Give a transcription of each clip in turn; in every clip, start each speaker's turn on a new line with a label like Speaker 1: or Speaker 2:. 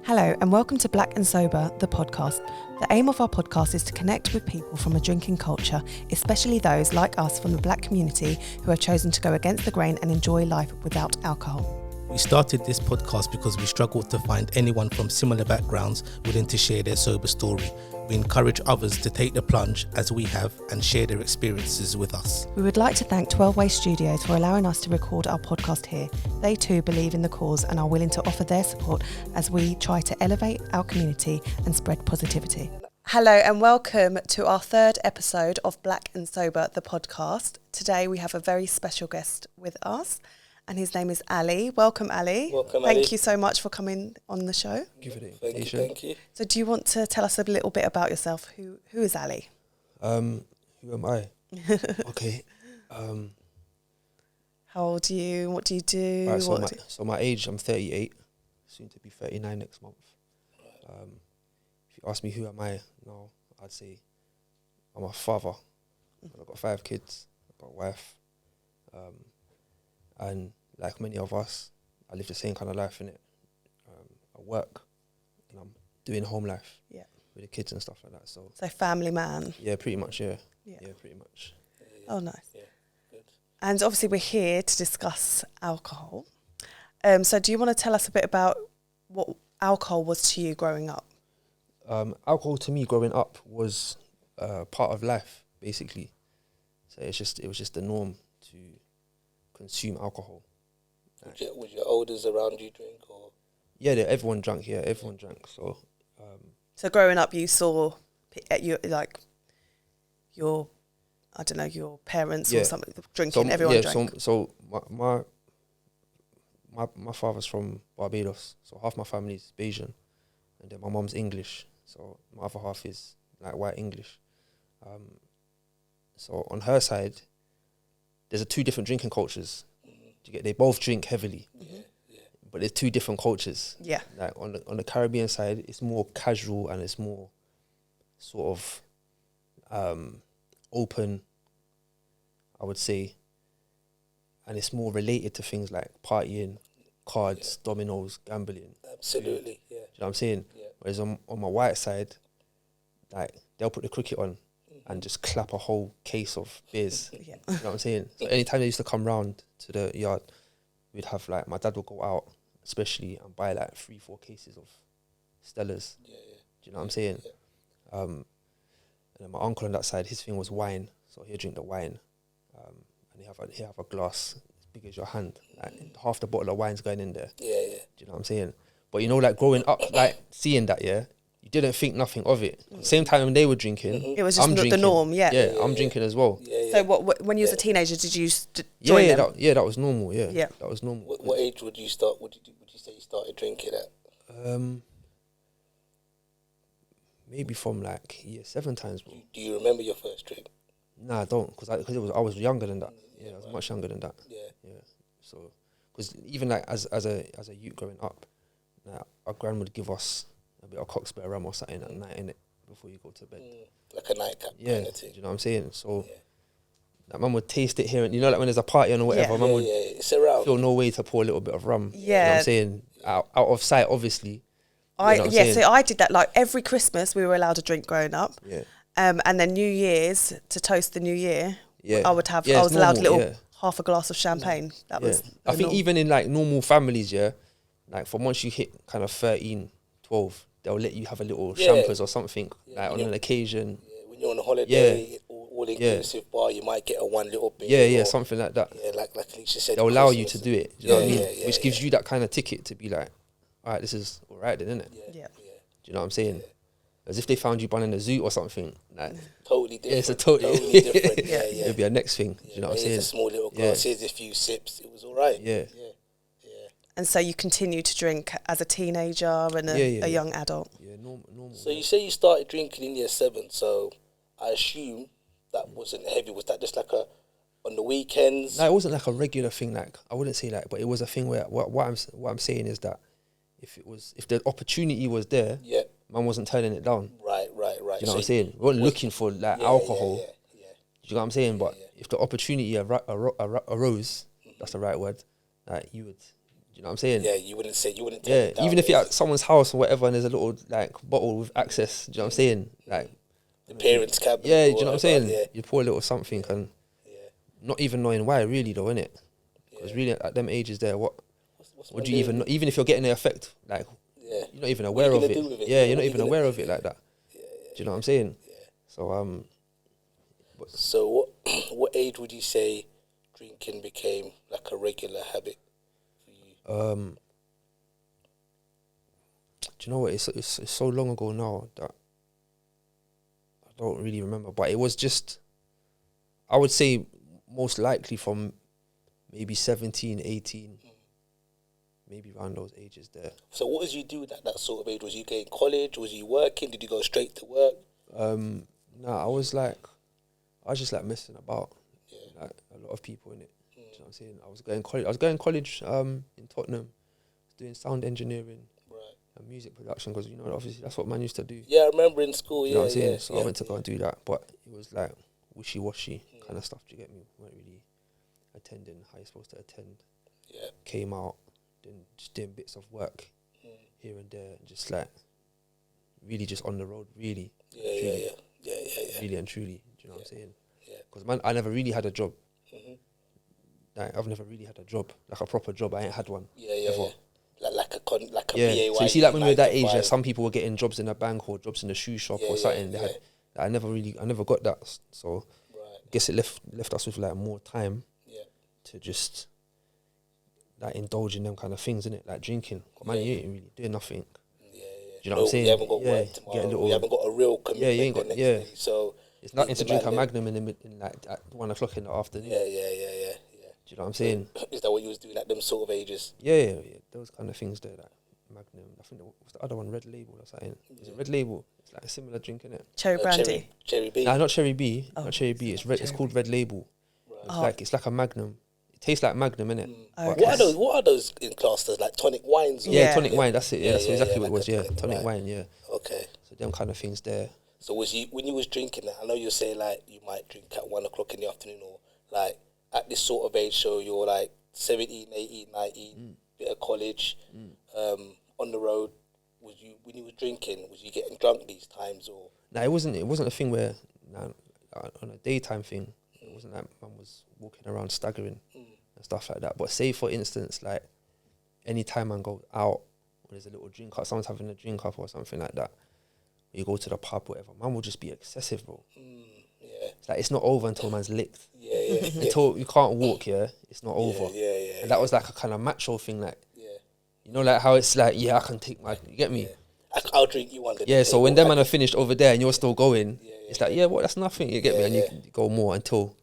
Speaker 1: Hello and welcome to Black and Sober, the podcast. The aim of our podcast is to connect with people from a drinking culture, especially those like us from the Black community who have chosen to go against the grain and enjoy life without alcohol.
Speaker 2: We started this podcast because we struggled to find anyone from similar backgrounds willing to share their sober story. We encourage others to take the plunge as we have and share their experiences with us.
Speaker 1: We would like to thank 12 Way Studios for allowing us to record our podcast here. They too believe in the cause and are willing to offer their support as we try to elevate our community and spread positivity. Hello and welcome to our third episode of Black and Sober, the podcast. Today we have a very special guest with us, and his name is Ali. Welcome, Ali.
Speaker 3: Welcome, Ali.
Speaker 1: Thank you so much for coming on the show.
Speaker 3: Thank you.
Speaker 1: So do you want to tell us a little bit about yourself? Who is Ali?
Speaker 3: Who am I? Okay.
Speaker 1: How old are you? What do you do?
Speaker 3: Right, so my age, I'm 38, soon to be 39 next month. If you ask me who am I now, I'd say I'm a father. I've got 5 kids, I've got a wife. And like many of us, I live the same kind of life, innit? I work and I'm doing home life with the kids and stuff like that. So
Speaker 1: family man.
Speaker 3: Yeah, pretty much, yeah, pretty much.
Speaker 1: Oh, nice.
Speaker 3: Yeah, good.
Speaker 1: And obviously we're here to discuss alcohol. So do you want to tell us a bit about what alcohol was to you growing up?
Speaker 3: Alcohol to me growing up was part of life, basically. So it was just the norm to consume alcohol.
Speaker 4: Was your elders around you drink or?
Speaker 3: Yeah, everyone drank. Yeah, everyone drank. So.
Speaker 1: So growing up, you saw your parents or something drinking. Everyone drank.
Speaker 3: So my father's from Barbados, so half my family is Bayesian, and then my mum's English, so my other half is like white English. So on her side, there's 2 different drinking cultures. They both drink heavily, but there's 2 different cultures.
Speaker 1: Yeah.
Speaker 3: Like on the Caribbean side, it's more casual and it's more sort of open, I would say, and it's more related to things like partying, cards, dominoes, gambling.
Speaker 4: Absolutely, yeah.
Speaker 3: Do you know what I'm saying?
Speaker 4: Yeah.
Speaker 3: Whereas on my white side, like they'll put the cricket on and just clap a whole case of beers.
Speaker 1: Yeah.
Speaker 3: You know what I'm saying? So anytime they used to come round to the yard, we'd have like, my dad would go out especially and buy like 3-4 cases of Stellas.
Speaker 4: Yeah.
Speaker 3: Do you know what I'm saying?
Speaker 4: Yeah.
Speaker 3: And then my uncle on that side, his thing was wine, so he'd drink the wine, and he'd have a glass as big as your hand, like half the bottle of wine's going in there.
Speaker 4: Yeah.
Speaker 3: Do you know what I'm saying? But you know, like growing up, like seeing that, you didn't think nothing of it. Same time when they were drinking,
Speaker 1: It was just the norm,
Speaker 3: Yeah, I'm drinking as well.
Speaker 4: Yeah.
Speaker 1: So when you was a teenager, did you join them?
Speaker 3: That was normal. Yeah, that was normal.
Speaker 4: What age would you start? Would you say you started drinking at?
Speaker 3: Maybe from like year 7 times, bro.
Speaker 4: Do you remember your first drink?
Speaker 3: Nah, I don't, because I was younger than that. Yeah, I was much younger than that.
Speaker 4: Yeah.
Speaker 3: So, because even like as a youth growing up, like, our gran would give us a bit of cockspur rum or something at night, innit, before you go to bed.
Speaker 4: Like a nightcap kind of thing.
Speaker 3: Do you know what I'm saying? So, like, mum would taste it here, and like when there's a party on or whatever, mum would
Speaker 4: it's around.
Speaker 3: feel no way to pour a little bit of rum.
Speaker 1: Yeah.
Speaker 3: You know what I'm saying? Out of sight, obviously.
Speaker 1: So I did that. Like every Christmas, we were allowed to drink growing up.
Speaker 3: Yeah.
Speaker 1: And then New Year's, to toast the New Year, I was
Speaker 3: it's
Speaker 1: allowed
Speaker 3: normal,
Speaker 1: half a glass of champagne. That was.
Speaker 3: I think even in like normal families, like from once you hit kind of 13, 12, they'll let you have a little champers or something, like on an occasion.
Speaker 4: Yeah, when you're on a holiday, all inclusive bar, you might get a one little bit.
Speaker 3: Yeah, something like that.
Speaker 4: Yeah, like Alicia said.
Speaker 3: They'll allow you to do it. Do you know what I mean? Which gives
Speaker 4: yeah.
Speaker 3: you that kind of ticket to be like, all right, this is all right then, isn't it?
Speaker 1: Yeah.
Speaker 3: Do you know what I'm saying? As if they found you in a zoo or something. Like,
Speaker 4: totally different.
Speaker 3: Yeah, it's a totally
Speaker 4: different. Yeah.
Speaker 3: It'll be a next thing. Do you know what I'm saying?
Speaker 4: Here's a small little glass, here's a few sips. It was all right.
Speaker 3: Yeah.
Speaker 1: And so you continued to drink as a teenager and a young adult.
Speaker 3: Yeah, normal.
Speaker 4: So you say you started drinking in year 7, so I assume that wasn't heavy. Was that just like on the weekends?
Speaker 3: No, it wasn't like a regular thing. Like, I wouldn't say like, but it was a thing where what I'm saying is that if the opportunity was there, man wasn't turning it down.
Speaker 4: Right.
Speaker 3: You know what I'm saying? We weren't looking for like alcohol.
Speaker 4: Yeah.
Speaker 3: Do you know what I'm saying? But if the opportunity arose, that's the right word. Like, you would. Do you know what I'm saying?
Speaker 4: Yeah, you wouldn't take
Speaker 3: Yeah,
Speaker 4: it down,
Speaker 3: even if you're at someone's house or whatever and there's a little like bottle with access, do you know what I'm saying? Like
Speaker 4: the parents' cabinet.
Speaker 3: yeah,
Speaker 4: or
Speaker 3: do you know what I'm
Speaker 4: whatever,
Speaker 3: saying?
Speaker 4: Yeah,
Speaker 3: You pour a little something and not even knowing why, really, though, innit? Because really, at them ages there, what do you even know? Even if you're getting the effect, like, you're not even aware of it. Yeah, you're not even aware of it like that. Do you know what I'm saying?
Speaker 4: Yeah.
Speaker 3: So,
Speaker 4: So what age would you say drinking became like a regular habit for you?
Speaker 3: do you know what? It's so long ago now that I don't really remember. But it was just, I would say, most likely from maybe 17, 18, maybe around those ages there.
Speaker 4: So what was you doing at that sort of age? Was you going to college? Was you working? Did you go straight to work?
Speaker 3: Nah, I was just like messing about, like a lot of people in it. Do you know what I'm saying? I was going college in Tottenham, doing sound engineering, and music production, because obviously that's what man used to do.
Speaker 4: Yeah, I remember in school.
Speaker 3: You know what I'm saying? So I went to go and do that, but it was like wishy-washy kind of stuff. Do you get me? Weren't really attending how you're supposed to attend.
Speaker 4: Yeah.
Speaker 3: Came out, then just doing bits of work here and there, just like really just on the road, really.
Speaker 4: Yeah.
Speaker 3: Really and truly. Do you know what I'm saying?
Speaker 4: Yeah.
Speaker 3: Because man, I never really had a job. Like I've never really had a job, like a proper job. I ain't had one. Ever.
Speaker 4: Like a
Speaker 3: Yeah. So you see, like when we were that age, some people were getting jobs in a bank or jobs in a shoe shop or something. They had. I never got that. So I guess it left us with like more time to just like indulge in them kind of things, innit? Like drinking. Man, you ain't really doing nothing. Do you know what I'm saying?
Speaker 4: You haven't got work tomorrow. You haven't got a real commitment.
Speaker 3: You ain't got.
Speaker 4: Day, so
Speaker 3: it's nothing to drink a Magnum in like at 1 o'clock in the afternoon.
Speaker 4: Yeah.
Speaker 3: Do you know what I'm saying?
Speaker 4: Is that what you was doing at them sort of ages?
Speaker 3: Yeah. Those kind of things there, like Magnum. I think what's the other one? Red Label or something. Is it Red Label? It's like a similar drink, innit?
Speaker 1: Cherry brandy.
Speaker 4: Cherry B.
Speaker 3: Nah, not Cherry B. Not Cherry B. It's called Red Label. Right. It's like a Magnum. It tastes like Magnum, innit?
Speaker 1: Okay.
Speaker 4: What are those in class? Like tonic wines?
Speaker 3: Yeah, tonic wine. That's it. Yeah, that's exactly what it was. Yeah, tonic wine. Yeah.
Speaker 4: Okay.
Speaker 3: So them kind of things there.
Speaker 4: So when you was drinking that? I know you say like you might drink at 1 o'clock in the afternoon, or like at this sort of age. So you're like 17, 18, 19, bit of college, on the road. When you was drinking, was you getting drunk these times or?
Speaker 3: Nah, it wasn't a thing where on a daytime thing. It wasn't like man was walking around staggering and stuff like that. But say for instance, like any time man goes out, or there's a little drink up, someone's having a drink up or something like that. You go to the pub, whatever. Man will just be excessive, bro. It's like it's not over until man's licked. Until you can't walk, it's not over. And that was like a kind of macho thing, like like how it's like, I can take my. You get me?
Speaker 4: I'll drink you one.
Speaker 3: So when them man are finished over there and you're still going, it's like that's nothing. You get me? And you can go more until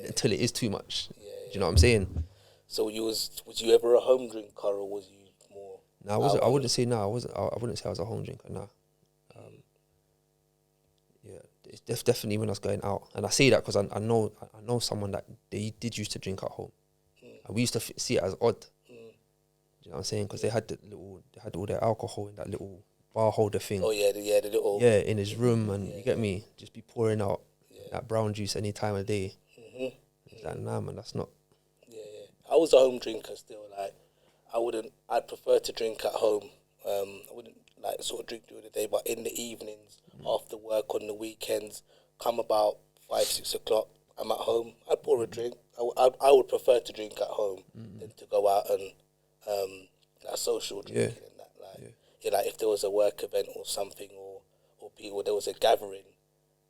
Speaker 3: it is too much. Do you know what I'm saying?
Speaker 4: So was you ever a home drinker or was you more?
Speaker 3: No, I wasn't. I wouldn't say no. I wasn't. I wouldn't say I was a home drinker. No. It's definitely when I was going out, and I say that because I know someone that they did used to drink at home, and we used to see it as odd. Do you know what I'm saying? Because they had all their alcohol in that little bar holder thing.
Speaker 4: Oh yeah, the little.
Speaker 3: Yeah, in his room, and you get me, just be pouring out that brown juice any time of day. It's like, nah, man, that's not.
Speaker 4: I was a home drinker still. Like, I'd prefer to drink at home. I wouldn't like sort of drink during the day, but in the evenings, after work on the weekends, come about 5, 6 o'clock, I'm at home. I'd pour a drink. I would prefer to drink at home than to go out and that social drinking and that. Like, if there was a work event or something, or there was a gathering,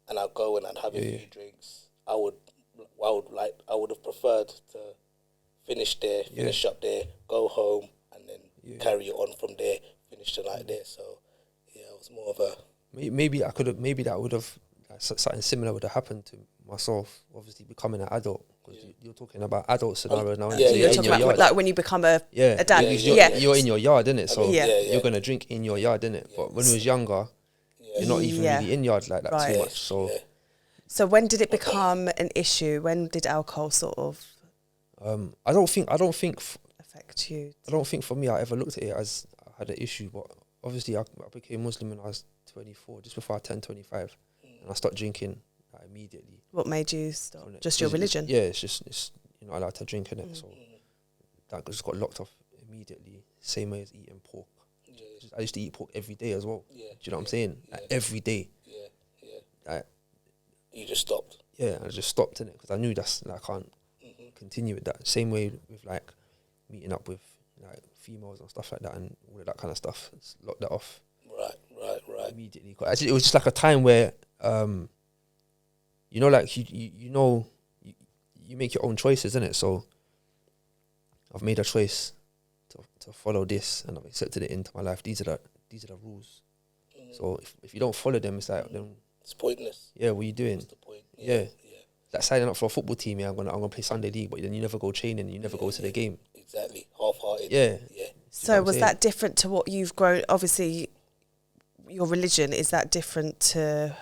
Speaker 4: and I'd go and I'd have a few drinks. I would have preferred to finish up there, go home, and then carry it on from there. Finish the night there. So it was more of a.
Speaker 3: Maybe that would have something similar would have happened to myself. Obviously, becoming an adult, because you're talking about adult scenario now.
Speaker 1: You're talking about like when you become a dad.
Speaker 3: You're in your yard, innit? So you're gonna drink in your yard, innit? But when you was younger, you're not even really in yard like that too much.
Speaker 1: So when did it become an issue? When did alcohol sort of?
Speaker 3: I don't think
Speaker 1: affect you.
Speaker 3: I don't think for me I ever looked at it as I had an issue, but obviously I became Muslim when I was 24, just before I turned 25, and I started drinking immediately.
Speaker 1: What made you stop? Just your religion?
Speaker 3: It's you're not allowed to drink in it, so that just got locked off immediately. Same way as eating pork.
Speaker 4: Yeah.
Speaker 3: I used to eat pork every day as well.
Speaker 4: Yeah.
Speaker 3: Do you know what I'm saying? Like every day.
Speaker 4: Yeah. Yeah.
Speaker 3: Like,
Speaker 4: You just stopped.
Speaker 3: yeah, I just stopped in it because I knew that's like, I can't continue with that. Same way with like meeting up with like females and stuff like that and all of that kind of stuff. Just lock that off
Speaker 4: Right.
Speaker 3: immediately. 'Cause actually, it was just like a time where, you know, like you know, you make your own choices, innit? So I've made a choice to follow this, and I've accepted it into my life. These are the rules. So if you don't follow them, it's like then
Speaker 4: It's pointless.
Speaker 3: yeah, what are you doing?
Speaker 4: What's the point?
Speaker 3: Yeah. Like signing up for a football team, yeah, I'm gonna play Sunday league, but then you never go training, you never go to the game.
Speaker 4: Exactly. Half-hearted.
Speaker 3: Yeah.
Speaker 4: Yeah.
Speaker 1: So was that different to what you've grown? Obviously, your religion, is that different to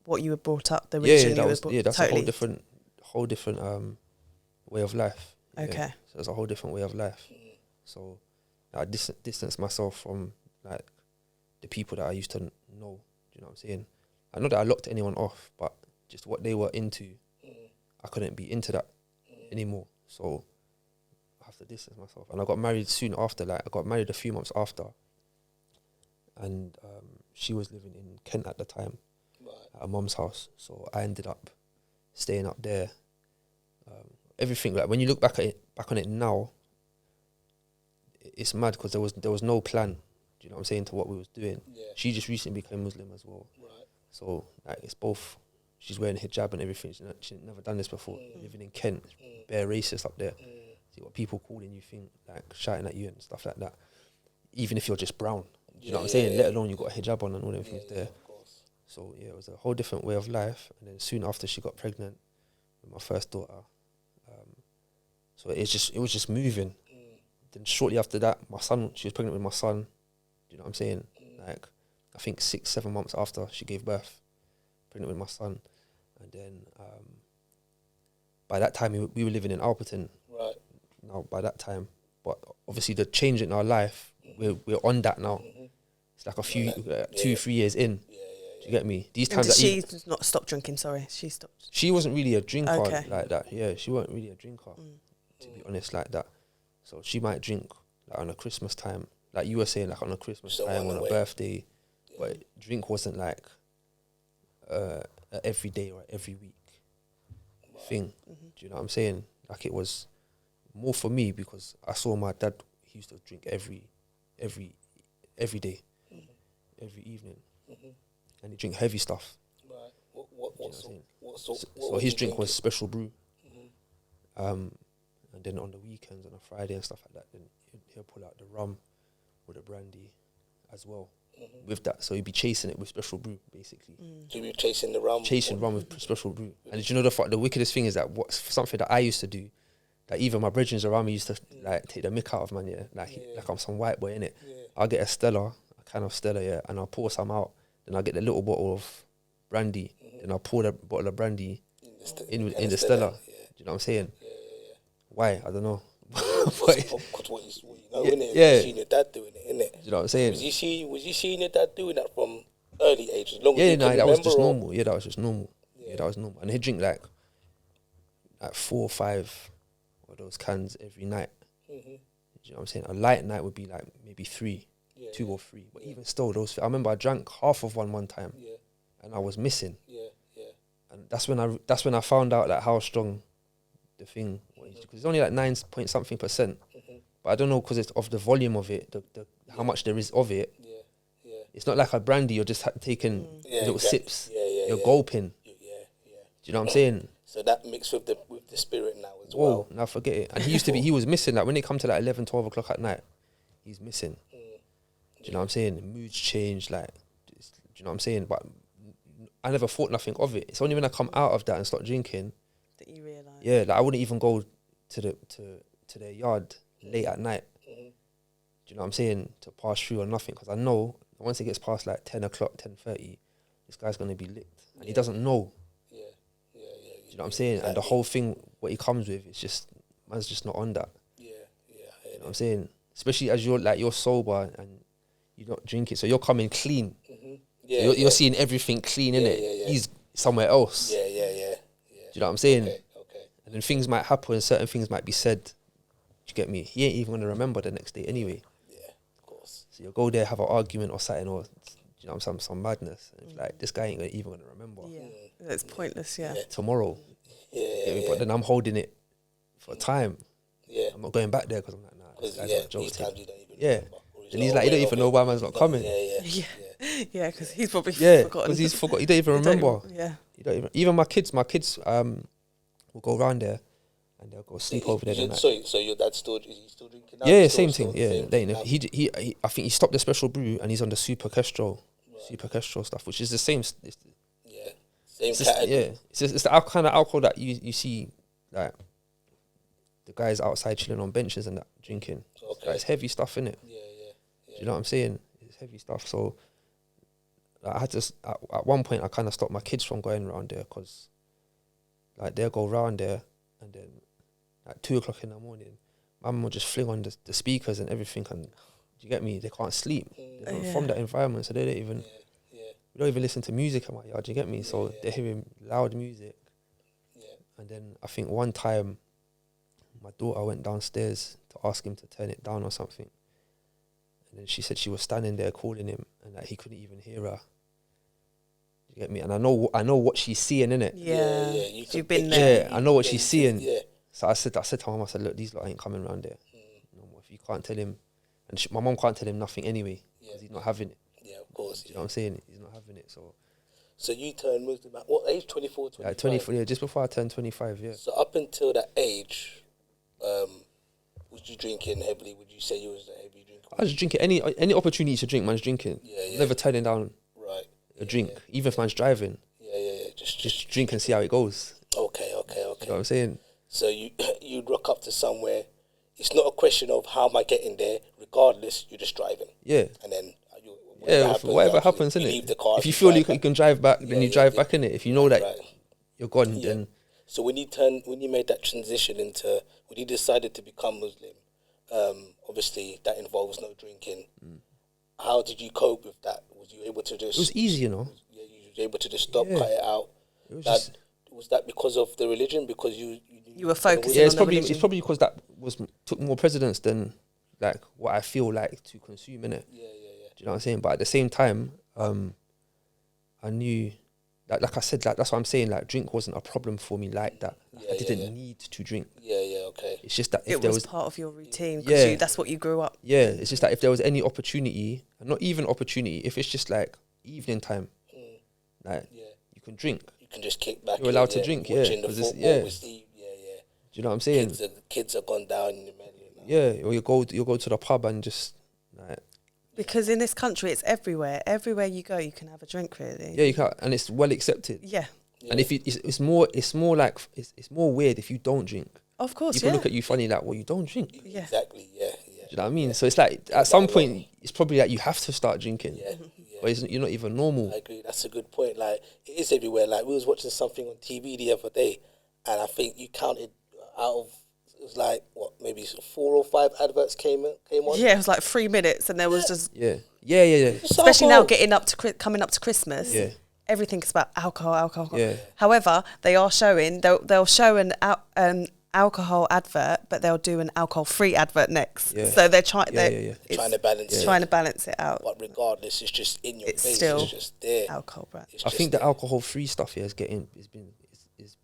Speaker 1: what you were brought up? The religion
Speaker 3: that's
Speaker 1: totally.
Speaker 3: a whole different way of life. Yeah.
Speaker 1: Okay.
Speaker 3: So it's a whole different way of life. So I distance myself from like the people that I used to know. Do you know what I'm saying? I know that I locked anyone off, but just what they were into, I couldn't be into that anymore. So I have to distance myself. And I got married soon after. Like I got married a few months after, and she was living in Kent at the time, at her mum's house. So I ended up staying up there. Everything, like when you look back on it now, it's mad because there was no plan. Do you know what I'm saying, to what we was doing?
Speaker 4: Yeah.
Speaker 3: She just recently became Muslim as well.
Speaker 4: Right.
Speaker 3: So like it's both. She's wearing hijab and everything. She's never done this before. Living in Kent, bare racist up there. See what people calling you, think like shouting at you and stuff like that. Even if you're just brown, do you know what I'm saying? Let alone you got a hijab on and all them things there.
Speaker 4: Of course.
Speaker 3: So yeah, it was a whole different way of life. And then soon after she got pregnant with my first daughter, so it was just moving. Then shortly after that, she was pregnant with my son. Do you know what I'm saying? Like I think 6-7 months after she gave birth, pregnant with my son, and then by that time we were living in Alperton.
Speaker 4: Right.
Speaker 3: Now by that time, but obviously the change in our life, we're on that now. It's like a few 2-3 years in. Do you get me? These times
Speaker 1: Did
Speaker 3: that
Speaker 1: she not stop drinking? Sorry, she stopped.
Speaker 3: she wasn't really a drinker
Speaker 1: Okay.
Speaker 3: like that. Yeah, she wasn't really a drinker, to be honest, like that. So she might drink like on a Christmas time, like you were saying, like on a Christmas time, on a birthday. But drink wasn't like a everyday or every week thing. Do you know what I'm saying? Like it was more for me because I saw my dad. He used to drink every day, every evening, and he drink heavy stuff.
Speaker 4: Right.
Speaker 3: So his drink was special brew. And then on the weekends, on a Friday and stuff like that, then he'll pull out the rum or the brandy as well with that. So he'd be chasing it with special brew, basically.
Speaker 4: So you chasing the rum?
Speaker 3: Chasing rum with special brew. And did you know the wickedest thing is that what's something that I used to do, that even my brethren around me used to like take the mick out of, man, yeah? Like I'm some white boy, innit? Yeah. I'll get a can of Stella, yeah, and I'll pour some out. Then I'll get the little bottle of brandy, and I'll pour the bottle of brandy in the Stella. Do you know what I'm saying? Why? I don't know.
Speaker 4: Because what you know, innit?
Speaker 3: Yeah.
Speaker 4: You've seen your dad doing it, innit?
Speaker 3: You know what I'm saying?
Speaker 4: Was you seeing your dad doing that from early age? As long as
Speaker 3: Yeah,
Speaker 4: you
Speaker 3: no,
Speaker 4: can
Speaker 3: that was
Speaker 4: remember,
Speaker 3: just
Speaker 4: or-
Speaker 3: normal. Yeah, that was just normal. Yeah, that was normal. And he'd drink like 4 or 5 of those cans every night. You know what I'm saying? A light night would be like maybe 3, 2 or 3. But even still, I remember I drank half of one time, and I was missing. And that's when I found out like how strong the thing was, because it's only like 9 point something %. But I don't know, because it's of the volume of it, the how much there is of it. It's not like a brandy. You're just taking little sips. You're gulping. Do you know what I'm saying?
Speaker 4: So that mixed with the spirit now as
Speaker 3: Whoa,
Speaker 4: well.
Speaker 3: now forget it. And he was missing. Like when it come to like 11, 12 o'clock at night, he's missing. Do you know what I'm saying? Moods change. Like, do you know what I'm saying? But I never thought nothing of it. It's only when I come out of that and start drinking
Speaker 1: That you realise.
Speaker 3: yeah, like I wouldn't even go to their yard late at night. Do you know what I'm saying? To pass through or nothing, because I know once it gets past like 10 o'clock, 10:30, this guy's gonna be licked, and he doesn't know. Do you know what I'm saying? And the whole thing, what he comes with, it's just man's just not on that. You know what I'm saying? Especially as you're sober and you're not drinking, so you're coming clean. You're seeing everything clean, innit? He's somewhere else. Do you know what I'm saying?
Speaker 4: Okay.
Speaker 3: And then things might happen, certain things might be said you get me? He ain't even gonna remember the next day anyway.
Speaker 4: Yeah, of course.
Speaker 3: So you'll go there, have an argument or something, or you know, some madness. And it's like this guy ain't even gonna remember
Speaker 1: It's pointless. Yeah.
Speaker 3: tomorrow.
Speaker 4: Yeah,
Speaker 3: Get me? But then I'm holding it for time.
Speaker 4: yeah.
Speaker 3: I'm not going back there because I'm like, nah, this
Speaker 4: Because
Speaker 3: guy's
Speaker 4: yeah,
Speaker 3: got a joke
Speaker 4: these
Speaker 3: thing.
Speaker 4: times you don't even
Speaker 3: Yeah.
Speaker 4: remember. Or
Speaker 3: And he's like, you don't even know why man's not coming.
Speaker 4: Yeah.
Speaker 1: Yeah, because he's probably
Speaker 3: Yeah,
Speaker 1: forgotten.
Speaker 3: because he's forgot. You don't even
Speaker 1: You don't
Speaker 3: remember.
Speaker 1: yeah.
Speaker 3: You don't even my kids will go around there and they'll go sleep over there. The night.
Speaker 4: So your dad still is he still drinking now?
Speaker 3: Yeah,
Speaker 4: He's
Speaker 3: same
Speaker 4: still
Speaker 3: thing. Yeah,
Speaker 4: same
Speaker 3: they,
Speaker 4: thing now?
Speaker 3: he I think he stopped the special brew and he's on the super kestrel stuff, which is the same.
Speaker 4: Yeah, same
Speaker 3: It's just,
Speaker 4: category.
Speaker 3: yeah, it's the kind of alcohol that you see like the guys outside chilling on benches and that drinking.
Speaker 4: Okay.
Speaker 3: Like, it's heavy stuff in it.
Speaker 4: Yeah.
Speaker 3: Do you know what I'm saying? It's heavy stuff. So like, I had to at one point I kind of stopped my kids from going around there because like they'll go around there and then at 2:00 in the morning, my mum will just fling on the speakers and everything, and do you get me? They can't sleep. They're not from that environment, so they don't even. We don't even listen to music in my yard. Do you get me? So they're hearing loud music.
Speaker 4: Yeah.
Speaker 3: And then I think one time, my daughter went downstairs to ask him to turn it down or something, and then she said she was standing there calling him, and that he couldn't even hear her. You get me? And I know what she's seeing in it.
Speaker 1: Yeah.
Speaker 4: You
Speaker 1: You've been there.
Speaker 3: Yeah, I know what she's seeing.
Speaker 4: Yeah.
Speaker 3: So I said to her mum, I said, look, these lot ain't coming around there. No more. If you can't tell him, and my mum can't tell him nothing anyway, because he's not having it.
Speaker 4: Yeah, of course.
Speaker 3: You know what I'm saying? He's not having it.
Speaker 4: So you turned Muslim at what age? 24, 25?
Speaker 3: Yeah, 24. Yeah, just before I turned 25. Yeah.
Speaker 4: So up until that age, was you drinking heavily? Would you say you was a heavy drinker?
Speaker 3: I was drinking any opportunity to drink. Man's drinking.
Speaker 4: Yeah.
Speaker 3: Never turning down
Speaker 4: Right.
Speaker 3: a drink, even if man's driving.
Speaker 4: Yeah.
Speaker 3: Just drink and see how it goes.
Speaker 4: Okay.
Speaker 3: You know what I'm saying?
Speaker 4: So you'd rock up to somewhere. It's not a question of how am I getting there. Regardless, you're just driving.
Speaker 3: Yeah.
Speaker 4: And then
Speaker 3: Whatever happens,
Speaker 4: you
Speaker 3: innit?
Speaker 4: leave the car.
Speaker 3: If you feel you
Speaker 4: drive
Speaker 3: can drive back, then you drive back,
Speaker 4: back.
Speaker 3: innit? If you know that
Speaker 4: Right.
Speaker 3: you're gone,
Speaker 4: Yeah.
Speaker 3: then
Speaker 4: So when you made that transition into when you decided to become Muslim, obviously that involves no drinking. How did you cope with that? Was you able to just?
Speaker 3: it was easy, you know.
Speaker 4: Yeah, you were able to just stop,
Speaker 3: Yeah.
Speaker 4: cut it out.
Speaker 3: It was
Speaker 4: That,
Speaker 3: just
Speaker 4: was that because of the religion? Because you
Speaker 1: You were focusing
Speaker 3: yeah.
Speaker 1: on
Speaker 3: It's
Speaker 1: the
Speaker 3: probably
Speaker 1: religion.
Speaker 3: because that took more precedence than like what I feel like to consume, innit?
Speaker 4: Yeah.
Speaker 3: Do you know what I'm saying? But at the same time, I knew that, like I said, like that's what I'm saying. Like drink wasn't a problem for me like that. Like, I didn't need to drink.
Speaker 4: Yeah. Okay.
Speaker 3: It's just that if
Speaker 1: It
Speaker 3: there
Speaker 1: was
Speaker 3: was
Speaker 1: part of your routine
Speaker 3: Yeah.
Speaker 1: because that's what you grew up.
Speaker 3: yeah, it's just that if there was any opportunity, and not even opportunity, if it's just like evening time, like you can drink.
Speaker 4: You can just kick back.
Speaker 3: You're allowed to drink, yeah,
Speaker 4: Watching the
Speaker 3: 'cause it's-
Speaker 4: football
Speaker 3: yeah.
Speaker 4: with Steve. Yeah.
Speaker 3: Do you know what I'm saying?
Speaker 4: Kids are gone down in the menu.
Speaker 3: Yeah, or you go to the pub and just like
Speaker 1: Because in this country, it's everywhere. Everywhere you go, you can have a drink, really.
Speaker 3: yeah, you can, and it's well accepted.
Speaker 1: Yeah.
Speaker 3: And if it's more like it's more weird if you don't drink.
Speaker 1: Of course,
Speaker 3: People
Speaker 1: yeah.
Speaker 3: look at you funny like, well, you don't drink.
Speaker 1: Yeah.
Speaker 4: Exactly. Yeah.
Speaker 3: Do you know what I mean? So it's like at some point it's probably like you have to start drinking.
Speaker 4: Yeah.
Speaker 3: But you're not even normal.
Speaker 4: I agree. That's a good point. Like it is everywhere. Like we was watching something on TV the other day, and I think you counted out of it was like what maybe 4 or 5 adverts came on.
Speaker 1: Yeah, it was like 3 minutes, and there was just
Speaker 3: Yeah.
Speaker 1: especially now coming up to Christmas.
Speaker 3: Yeah.
Speaker 1: Everything's about alcohol.
Speaker 3: Yeah.
Speaker 1: However, they'll show an alcohol advert, but they'll do an alcohol-free advert next.
Speaker 3: Yeah.
Speaker 1: So they're trying.
Speaker 3: Yeah.
Speaker 4: Trying to balance it.
Speaker 1: Trying to balance it out.
Speaker 4: But regardless, it's just in your
Speaker 1: It's
Speaker 4: face.
Speaker 1: still
Speaker 4: It's just there.
Speaker 1: Alcohol brand.
Speaker 4: It's
Speaker 3: I
Speaker 4: just
Speaker 3: think the
Speaker 4: there.
Speaker 3: alcohol-free stuff here is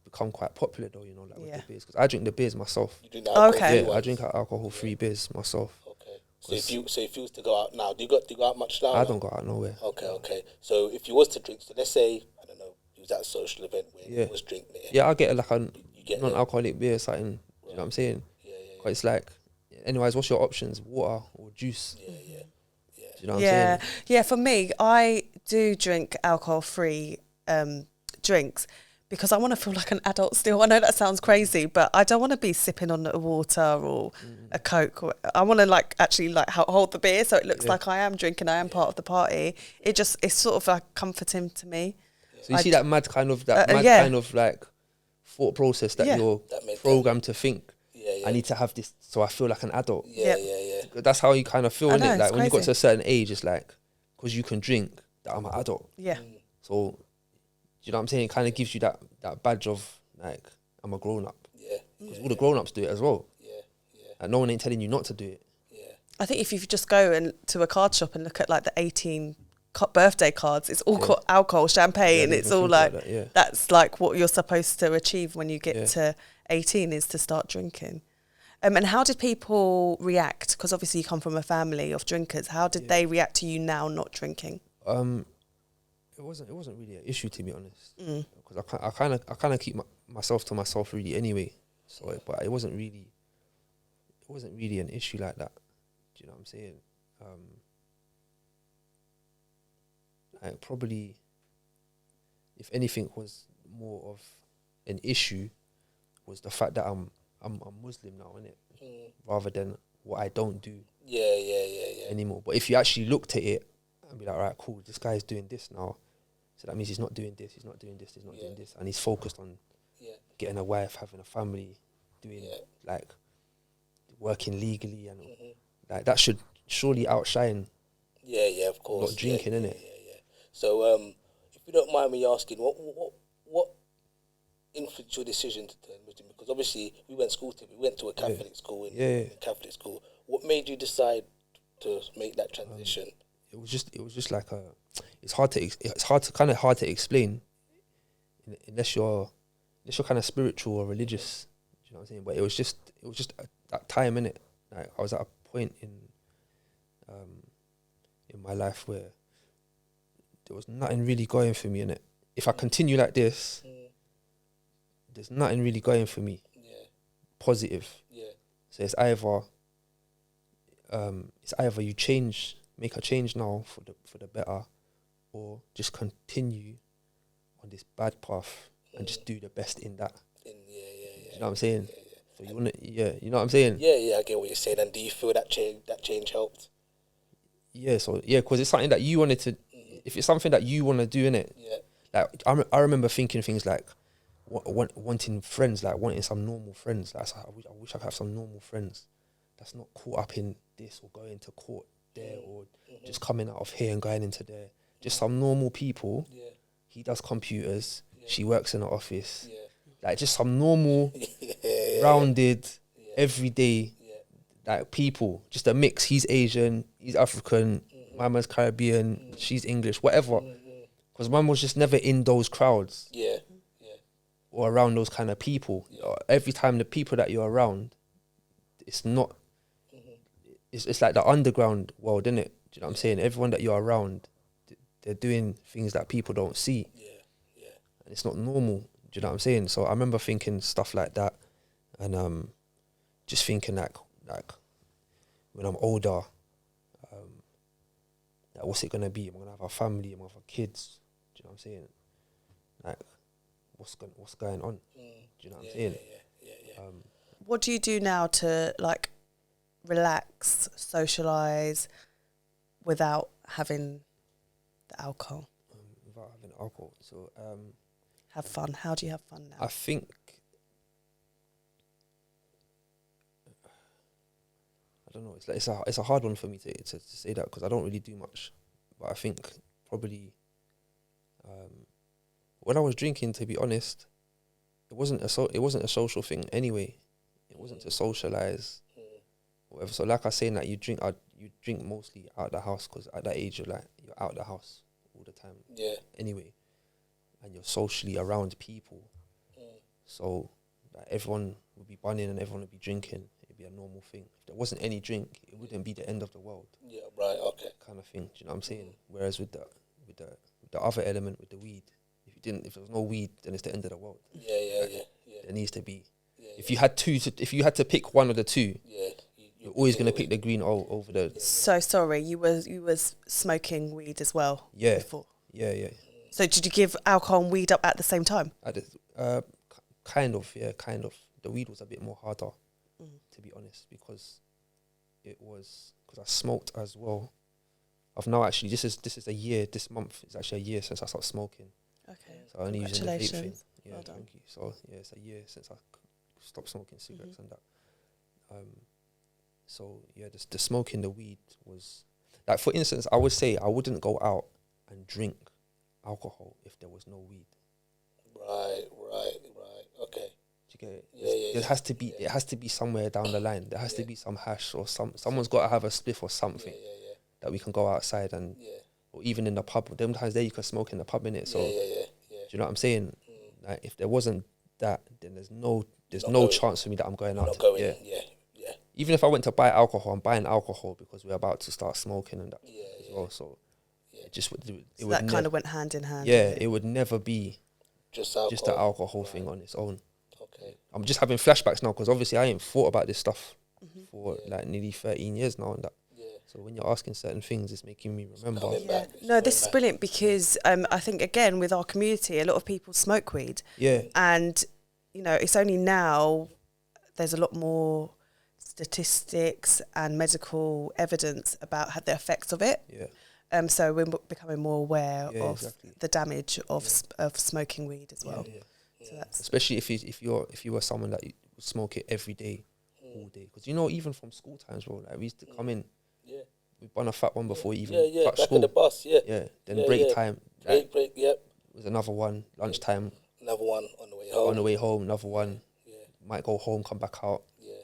Speaker 3: become quite popular though. You know, like with
Speaker 1: Yeah.
Speaker 3: the beers, because I drink the beers myself.
Speaker 4: You drink the
Speaker 1: Oh, okay.
Speaker 4: alcohol-free
Speaker 3: Yeah, I
Speaker 4: ones.
Speaker 3: drink alcohol-free beers myself.
Speaker 4: Okay. So if you was to go out now, do you go out much now?
Speaker 3: I don't go out nowhere.
Speaker 4: Okay. So if you was to drink, so let's say I don't know, you was at a social event where
Speaker 3: Yeah.
Speaker 4: you was drinking it.
Speaker 3: Yeah, I get like a
Speaker 4: You get
Speaker 3: non-alcoholic beer, something. You know what I'm saying?
Speaker 4: Yeah.
Speaker 3: 'Cause it's like, anyways, what's your options? Water or juice?
Speaker 4: Yeah.
Speaker 3: Do you know what
Speaker 1: Yeah,
Speaker 3: I'm saying?
Speaker 1: yeah. For me, I do drink alcohol-free drinks because I want to feel like an adult still. I know that sounds crazy, but I don't want to be sipping on a water or a Coke. I want to actually hold the beer so it looks like I am drinking. I am part of the party. It's sort of like comforting to me.
Speaker 3: So you see that mad kind of like thought process that
Speaker 1: Yeah.
Speaker 3: you're
Speaker 4: That makes
Speaker 3: programmed to think.
Speaker 4: Yeah.
Speaker 3: I need to have this, so I feel like an adult.
Speaker 4: Yeah.
Speaker 3: That's how you kind of feel,
Speaker 1: I
Speaker 3: innit?
Speaker 1: know,
Speaker 3: Like
Speaker 1: it's
Speaker 3: when you got
Speaker 1: crazy.
Speaker 3: to a certain age, it's like because you can drink, that I'm an adult.
Speaker 1: Yeah,
Speaker 3: So, you know what I'm saying? It kind of gives you that badge of like I'm a grown up.
Speaker 4: Yeah.
Speaker 3: Because all the grown ups do it as well.
Speaker 4: Yeah.
Speaker 3: And no one ain't telling you not to do it.
Speaker 4: Yeah.
Speaker 1: I think if you just go and to a card shop and look at like the 18 birthday cards, it's all got alcohol, champagne.
Speaker 3: Yeah,
Speaker 1: It's all like
Speaker 3: that, yeah.
Speaker 1: that's like what you're supposed to achieve when you get
Speaker 3: Yeah.
Speaker 1: to 18 is to start drinking. And how did people react? Because obviously you come from a family of drinkers. How did they react to you now not drinking?
Speaker 3: It wasn't really an issue, to be honest, because I kind of keep myself to myself really anyway. So, but it wasn't really an issue like that. Do you know what I'm saying? Like probably, if anything, was more of an issue was the fact that I'm Muslim now, innit? Rather than what I don't do.
Speaker 4: Yeah.
Speaker 3: Anymore. But if you actually looked at it and be like, all right, cool, this guy's doing this now, so that means he's not doing this, he's not doing this, he's not doing this, and he's focused on getting a wife, having a family, doing like working legally, and like that should surely outshine.
Speaker 4: Yeah, of course.
Speaker 3: Not drinking, innit?
Speaker 4: Yeah. So, if you don't mind me asking, what influenced your decision to turn Muslim? Because obviously we went to a Catholic school in Catholic school. What made you decide to make that transition?
Speaker 3: It was just like it's hard to explain unless you're kind of spiritual or religious. Do you know what I'm saying? But it was just that time, innit? Like I was at a point in my life where there was nothing really going for me, innit? If I continue like this, there's nothing really going for me. Positive. So it's either you make a change now for the better, or just continue on this bad path and just do the best in that. You know what I'm saying? So you wanna, you know what I'm saying?
Speaker 4: Yeah, I get what you're saying. And do you feel that change helped?
Speaker 3: Yeah, so because it's something that you wanted to. If it's something that you want to do, innit? Like I remember thinking things like wanting friends, like wanting some normal friends. Like I wish I could have some normal friends that's not caught up in this or going to court there or just coming out of here and going into there. Just some normal people. He does computers. She works in an office. Like just some normal, rounded, everyday, like people. Just a mix. He's Asian. He's African. My man's Caribbean. She's English. Whatever. Because mine was just never in those crowds. Or around those kind of people. Every time the people that you're around, it's not. It's like the underground world, isn't it? Do you know what I'm saying? Everyone that you're around, they're doing things that people don't see. And it's not normal. Do you know what I'm saying? So I remember thinking stuff like that, and just thinking like when I'm older, like what's it gonna be? I'm gonna have a family. I'm gonna have kids. Do you know what I'm saying? Like what's going on? Do you know what I'm saying?
Speaker 1: What do you do now to like relax, socialise without having the alcohol?
Speaker 3: Without having alcohol, so
Speaker 1: have fun. How do you have fun now?
Speaker 3: I think I don't know. It's a hard one for me to say that because I don't really do much. But I think probably when I was drinking, to be honest, it wasn't a social thing anyway. It wasn't to socialise. Whatever. So like I was saying, that you drink mostly out the house because at that age you're out the house all the time. Anyway, and you're socially around people. So like everyone would be bunning and everyone would be drinking. It'd be a normal thing. If there wasn't any drink, it wouldn't be the end of the world. Kind of thing. Do you know what I'm saying? Whereas with the other element, with the weed, if there was no weed, then it's the end of the world. There needs to be. If you had to pick one of the two, you're always going to pick the green over the.
Speaker 1: So sorry, you was smoking weed as well. Before.
Speaker 3: Yeah.
Speaker 1: So did you give alcohol and weed up at the same time?
Speaker 3: Kind of. The weed was a bit more harder, to be honest, because I smoked as well. I've now actually this is a year. This month is actually a year since I started smoking.
Speaker 1: Okay.
Speaker 3: So I only using the vape thing. Yeah,
Speaker 1: well done.
Speaker 3: Thank you. So yeah, it's a year since I stopped smoking cigarettes and that. So yeah, the smoking the weed was like, for instance, I would say I wouldn't go out and drink alcohol if there was no weed.
Speaker 4: Right. Okay.
Speaker 3: Do you get it?
Speaker 4: Yeah,
Speaker 3: There has to be. It has to be somewhere down the line. There has to be some hash or someone's got to have a spliff or something that we can go outside and or even in the pub. Them times there you can smoke in the pub, innit? So do you know what I'm saying? Like if there wasn't that, then there's no chance for me that I'm going out.
Speaker 4: Not going. Yeah.
Speaker 3: Even if I went to buy alcohol, I'm buying alcohol because we're about to start smoking and that as well. So it just would.
Speaker 1: So that kind of went hand in hand.
Speaker 3: Yeah, it would never be
Speaker 4: just
Speaker 3: the alcohol thing on its own.
Speaker 4: Okay.
Speaker 3: I'm just having flashbacks now because obviously I ain't thought about this stuff for like nearly 13 years now and that.
Speaker 4: Yeah.
Speaker 3: So when you're asking certain things, it's making me remember.
Speaker 1: Yeah. No, this is brilliant because I think again with our community, a lot of people smoke weed.
Speaker 3: Yeah.
Speaker 1: And you know, it's only now there's a lot more statistics and medical evidence about the effects of it.
Speaker 3: Yeah.
Speaker 1: So we're becoming more aware of
Speaker 3: exactly.
Speaker 1: the damage of smoking weed as well. So that's
Speaker 3: especially if you were someone that you smoke it every day, all day. Because you know, even from school times, bro, like we used to come in.
Speaker 4: Yeah.
Speaker 3: We bun a fat one before we even touch
Speaker 4: back
Speaker 3: school.
Speaker 4: at the bus. Yeah.
Speaker 3: Yeah. Then break time.
Speaker 4: Break. Yep.
Speaker 3: Was another one. Lunchtime.
Speaker 4: Another one on the way home.
Speaker 3: On the way home, another one.
Speaker 4: Yeah.
Speaker 3: Might go home, come back out.
Speaker 4: Yeah.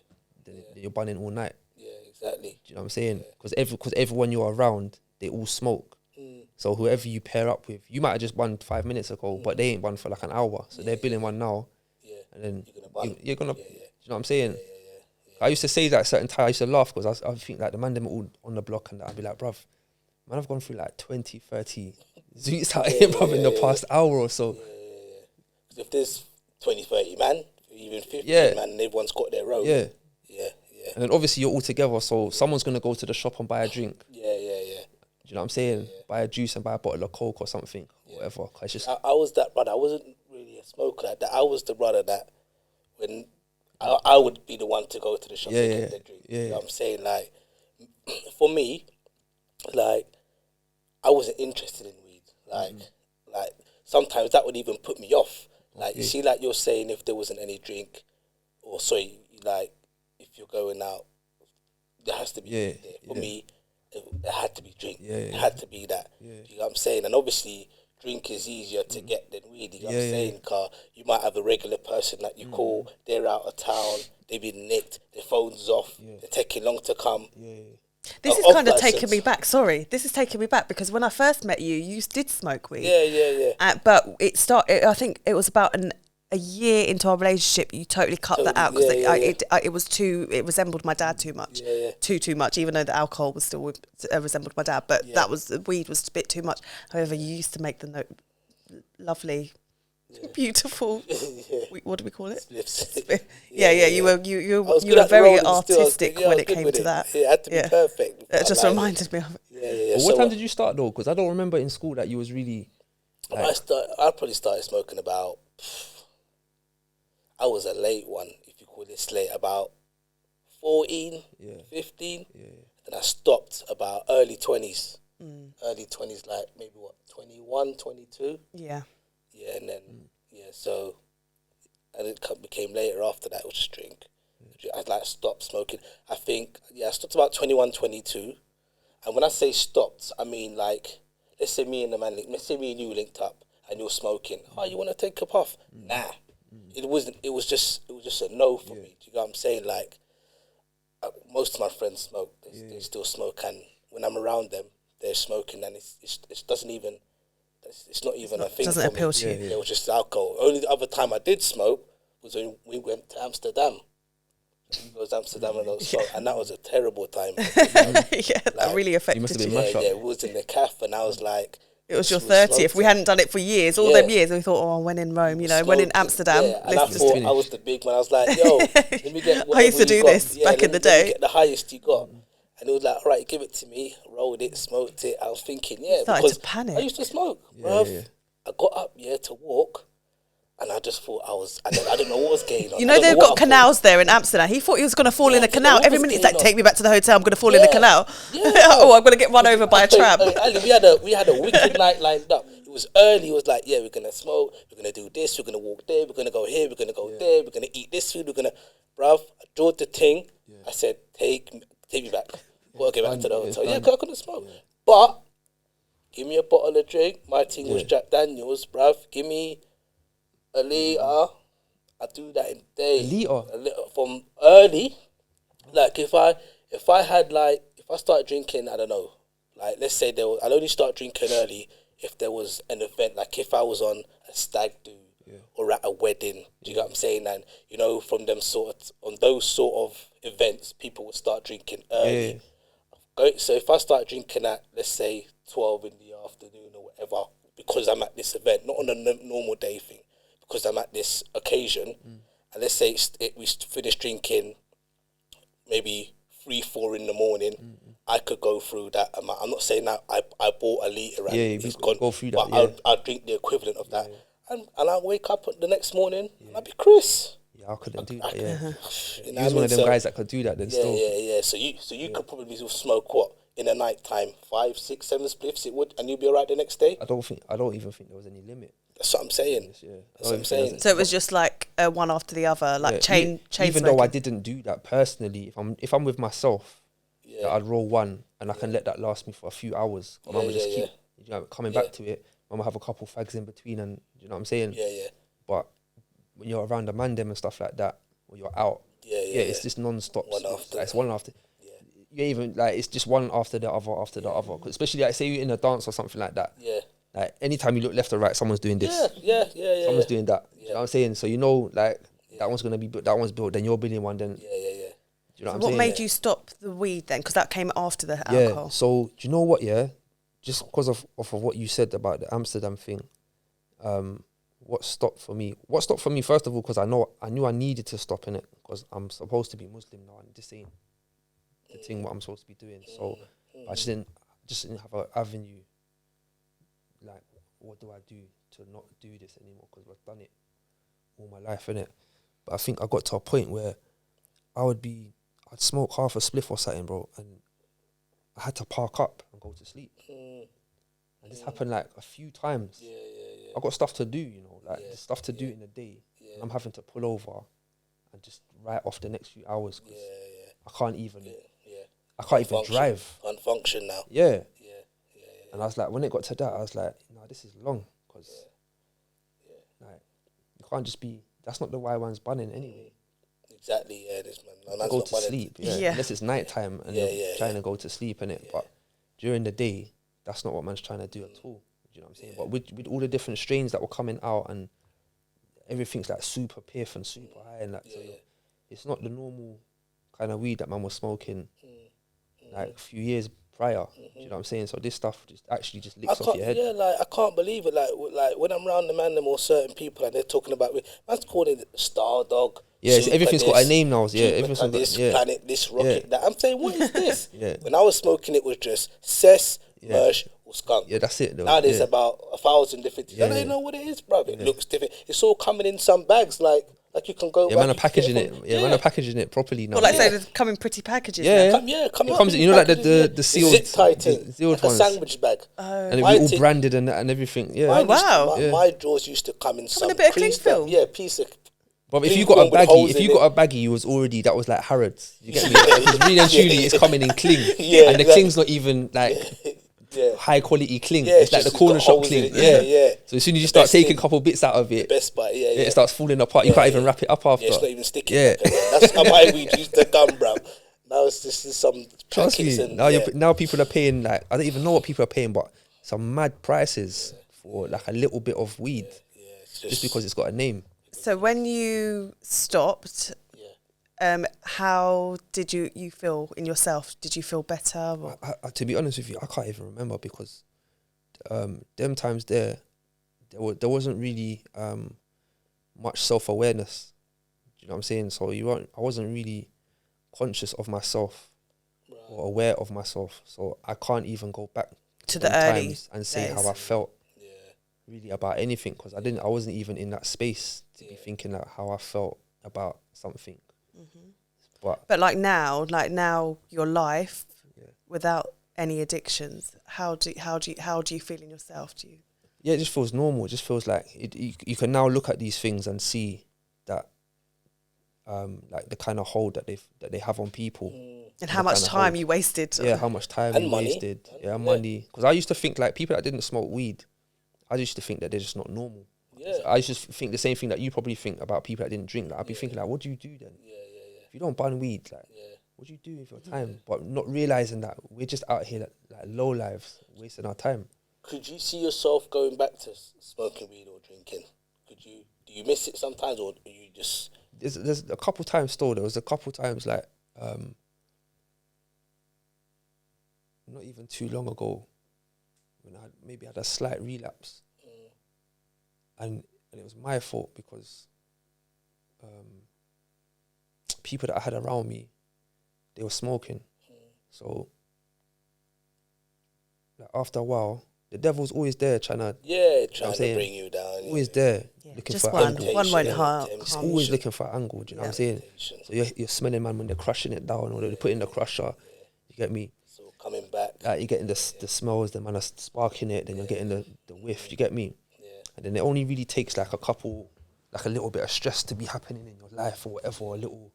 Speaker 3: Then you're bunning all night.
Speaker 4: Yeah, exactly.
Speaker 3: Do you know what I'm saying? Because everyone you're around, they all smoke. So whoever you pair up with, you might have just won 5 minutes ago, but they ain't won for like an hour. So they're billing one now.
Speaker 4: Yeah.
Speaker 3: And then
Speaker 4: You're gonna
Speaker 3: do you know what I'm saying? I used to say that certain time, I used to laugh because I think like the man them all on the block and that, I'd be like, bruv, man, I've gone through like 20, 30 zoots out here, bruv, in the past hour or so.
Speaker 4: Because if there's 20, 30 man, even 50 man, and everyone's got their own.
Speaker 3: Yeah.
Speaker 4: Yeah.
Speaker 3: And then obviously you're all together, so someone's going to go to the shop and buy a drink.
Speaker 4: Yeah.
Speaker 3: Do you know what I'm saying? Buy a juice and buy a bottle of Coke or something, whatever. It's just
Speaker 4: I was that brother. I wasn't really a smoker like that. I was the brother that when I would be the one to go to the shop and get the drink. You know what I'm saying? Like, for me, like, I wasn't interested in weed. Like sometimes that would even put me off. Like, you see, like you're saying, if there wasn't any drink, or sorry, like, if you're going out, there has to be drink there. For me, it had to be drink. It had to be that. You know what I'm saying? And obviously, drink is easier to get than weed. You know what I'm saying? Cause you might have a regular person that you call, they're out of town, they've been nicked, their phone's off, they're taking long to come.
Speaker 1: This is kind of taking me back. Sorry, this is taking me back because when I first met you, you did smoke weed.
Speaker 4: Yeah.
Speaker 1: But it started. I think it was about a year into our relationship. You totally cut that out because it was too. It resembled my dad too much. Too much. Even though the alcohol was still resembled my dad, but that was the weed was a bit too much. However, you used to make the lovely. Beautiful. What do we call it? You were very artistic when it came to that.
Speaker 4: It had to be perfect.
Speaker 1: It just reminded me of it.
Speaker 3: But what time did you start though? Because I don't remember in school that you was really.
Speaker 4: I probably started smoking about. I was a late one, if you call this late, about 14, 15. And I stopped about early 20s. Early 20s, like maybe 21, 22.
Speaker 1: Yeah, and
Speaker 4: then, so, and it became later after that, it was just drink. I like stopped smoking. I think, I stopped about 21, 22. And when I say stopped, I mean like, let's say me and you linked up and you're smoking. Oh, you want to take a puff? Nah. It was just a no for me. Do you know what I'm saying? Like, most of my friends smoke. They still smoke. And when I'm around them, they're smoking and it doesn't even, it's not even a thing. It doesn't appeal to you. It was just alcohol. Only the other time I did smoke was when we went to Amsterdam. We goes to Amsterdam and that was a terrible time.
Speaker 1: That really affected you.
Speaker 4: It was in the cafe and I was like,
Speaker 1: it was your 30th. We hadn't done it for years, all them years. And we thought, oh, when in Rome, when in Amsterdam.
Speaker 4: And I thought I was the big one. I was like, yo, let me get
Speaker 1: I used to do this back in the day.
Speaker 4: Get the highest you got. And it was like, all right, give it to me. Rolled it, smoked it. I was thinking,
Speaker 1: started to panic.
Speaker 4: I used to smoke, bruv. I got up, to walk. And I just thought I don't know what was going on.
Speaker 1: They've got canals there in Amsterdam. He thought he was going to fall in the canal. Every minute he's like, take me back to the hotel. I'm going to fall in the canal. Oh, I'm going to get run over by a tram.
Speaker 4: Ali, we had a wicked night lined up. It was early. It was like, we're going to smoke. We're going to do this. We're going to walk there. We're going to go here. We're going to go there. We're going to eat this food. Bruv, I drew the thing. I said, take me back. We'll get back to the hotel. Because I couldn't smoke. But give me a bottle of drink. My thing was Jack Daniels, bruv. Give me a liter I do that in day.
Speaker 3: Liter?
Speaker 4: A little from early. Like if I start drinking, I don't know. Like let's say I'd only start drinking early if there was an event. Like if I was on a stag do or at a wedding. Do you get what I'm saying? And from those sort of events, people would start drinking early. So if I start drinking at, let's say, 12 in the afternoon or whatever, because I'm at this event, not on a normal day thing, because I'm at this occasion, and let's say we finish drinking maybe 3-4 in the morning, I could go through that amount. I'm not saying that I bought a litre and it's gone,
Speaker 3: go through that,
Speaker 4: but I'll drink the equivalent of that. And I'll wake up the next morning and I'll be Chris.
Speaker 3: Yeah, I couldn't do that. He
Speaker 4: You
Speaker 3: was one of them guys that could do that. Then
Speaker 4: yeah. So you could probably smoke what in the night time, 5, 6, 7 spliffs. It would, and you'll be alright the next day.
Speaker 3: I don't even think there was any limit.
Speaker 4: That's what I'm saying. That's what I'm saying.
Speaker 1: So it was just like one after the other, like chain
Speaker 3: Even
Speaker 1: smoking.
Speaker 3: though I didn't do that personally, if I'm with myself, I'd roll one and I can let that last me for a few hours. I would just keep coming back to it. I might have a couple fags in between, and you know what I'm saying. But when you're around a man them and stuff like that, or you're out, it's just non-stop. It's one after. You even like it's just one after the other after the other. Especially like say you're in a dance or something like that. Like anytime you look left or right, someone's doing this. Someone's doing that. You know what I'm saying? So like that one's gonna be built. That one's built. Then you're building one. Then you know what I'm saying?
Speaker 1: What made you stop the weed then? Because that came after the alcohol.
Speaker 3: Yeah. So do you know what? Yeah, just because of what you said about the Amsterdam thing. What stopped for me? First of all, because I knew I needed to stop in it because I'm supposed to be Muslim now, and this ain't the thing what I'm supposed to be doing. So I just didn't have an avenue. Like, what do I do to not do this anymore? Because I've done it all my life, innit? But I think I got to a point where I'd smoke half a spliff or something, bro, and I had to park up and go to sleep. And this happened like a few times. I got stuff to do, there's stuff to do in the day. And I'm having to pull over and just write off the next few hours. I can't even. I can't even drive.
Speaker 4: Can't function now.
Speaker 3: Yeah. And I was like, when it got to that, I was like, no, this is long, because like you can't just be. That's not the why one's bunning anyway.
Speaker 4: Exactly. Yeah, this man.
Speaker 3: Go to sleep. Unless it's nighttime and you're trying to go to sleep, innit? But during the day, that's not what man's trying to do at all. Do you know what I'm saying? But with all the different strains that were coming out and everything's like super piff and super high and so it's not the normal kind of weed that man was smoking like a few years prior. Do you know what I'm saying? So this stuff just licks off your head.
Speaker 4: Yeah, like I can't believe it. Like when I'm around the man them or certain people and they're talking about man's calling it Star Dog.
Speaker 3: Yeah, so everything's got a name now. Yeah, everything's got
Speaker 4: this planet, this rocket. That I'm saying, what is this?
Speaker 3: Yeah.
Speaker 4: When I was smoking, it was just cess, mersh, or skunk.
Speaker 3: Yeah, that's it. Though.
Speaker 4: Now there's about 1,000 different things. I don't know what it is, bruv. It looks different. It's all coming in some bags, like you can go.
Speaker 3: Yeah, man are packaging it. Man are packaging it properly now.
Speaker 1: Well, like say, they come in pretty packages.
Speaker 4: Come
Speaker 3: comes. You know, like the sealed,
Speaker 4: zip tight thing,
Speaker 3: sealed
Speaker 4: like
Speaker 3: ones.
Speaker 4: a sandwich bag,
Speaker 3: and it was all branded and everything. Yeah.
Speaker 4: My drawers used to come in some
Speaker 1: a bit of cling film.
Speaker 4: Yeah, piece of.
Speaker 3: But if you got a baggie, you was already that was like Harrods. You get me? Because really and truly, it's coming in cling, and the cling's not even like high quality cling. It's like the corner shop cling. So as soon as you start taking a couple bits out of it,
Speaker 4: best part,
Speaker 3: it starts falling apart. You can't even wrap it up after.
Speaker 4: It's not even sticky. That's how my weed used to come, bro. Now it's just some.
Speaker 3: Trust me. Now people are paying like I don't even know what people are paying, but some mad prices for like a little bit of weed, just because it's got a name.
Speaker 1: So when you stopped, how did you feel in yourself? Did you feel better?
Speaker 3: To be honest with you, I can't even remember because them times there wasn't really much self-awareness. Do you know what I'm saying? So I wasn't really conscious of myself or aware of myself. So I can't even go back
Speaker 1: to the early
Speaker 3: times and say how I felt really about anything, because I wasn't even in that space to be thinking like how I felt about something. But
Speaker 1: like now your life without any addictions, how do you feel in yourself?
Speaker 3: It just feels normal. It just feels like you can now look at these things and see that like the kind of hold that they have on people,
Speaker 1: and how much time you wasted.
Speaker 3: How much time you wasted. Money. Because I used to think like people that didn't smoke weed, I used to think that they're just not normal.
Speaker 4: Yeah.
Speaker 3: I just think the same thing that you probably think about people that didn't drink. Like, I'd be thinking, like, what do you do then?
Speaker 4: Yeah.
Speaker 3: If you don't bun weed, like, what do you do with your time? But not realizing that we're just out here like low lives, wasting our time.
Speaker 4: Could you see yourself going back to smoking weed or drinking? Do you miss it sometimes, or do you just?
Speaker 3: There's a couple times still. There was a couple times like not even too long ago when I maybe had a slight relapse, and it was my fault because people that I had around me, they were smoking. So like after a while, the devil's always there trying to
Speaker 4: bring you down.
Speaker 3: Always there looking
Speaker 1: just
Speaker 3: for
Speaker 1: one.
Speaker 3: angle.
Speaker 1: One won't harm.
Speaker 3: It's always looking for an angle. Do you know what I'm saying? So you're smelling, man, when they're crushing it down or they're putting the crusher. You get me?
Speaker 4: So coming back,
Speaker 3: You're getting the smells. The man are sparking it. Then you're getting the whiff. You get me?
Speaker 4: Yeah.
Speaker 3: And then it only really takes like a little bit of stress to be happening in your life or whatever. A little,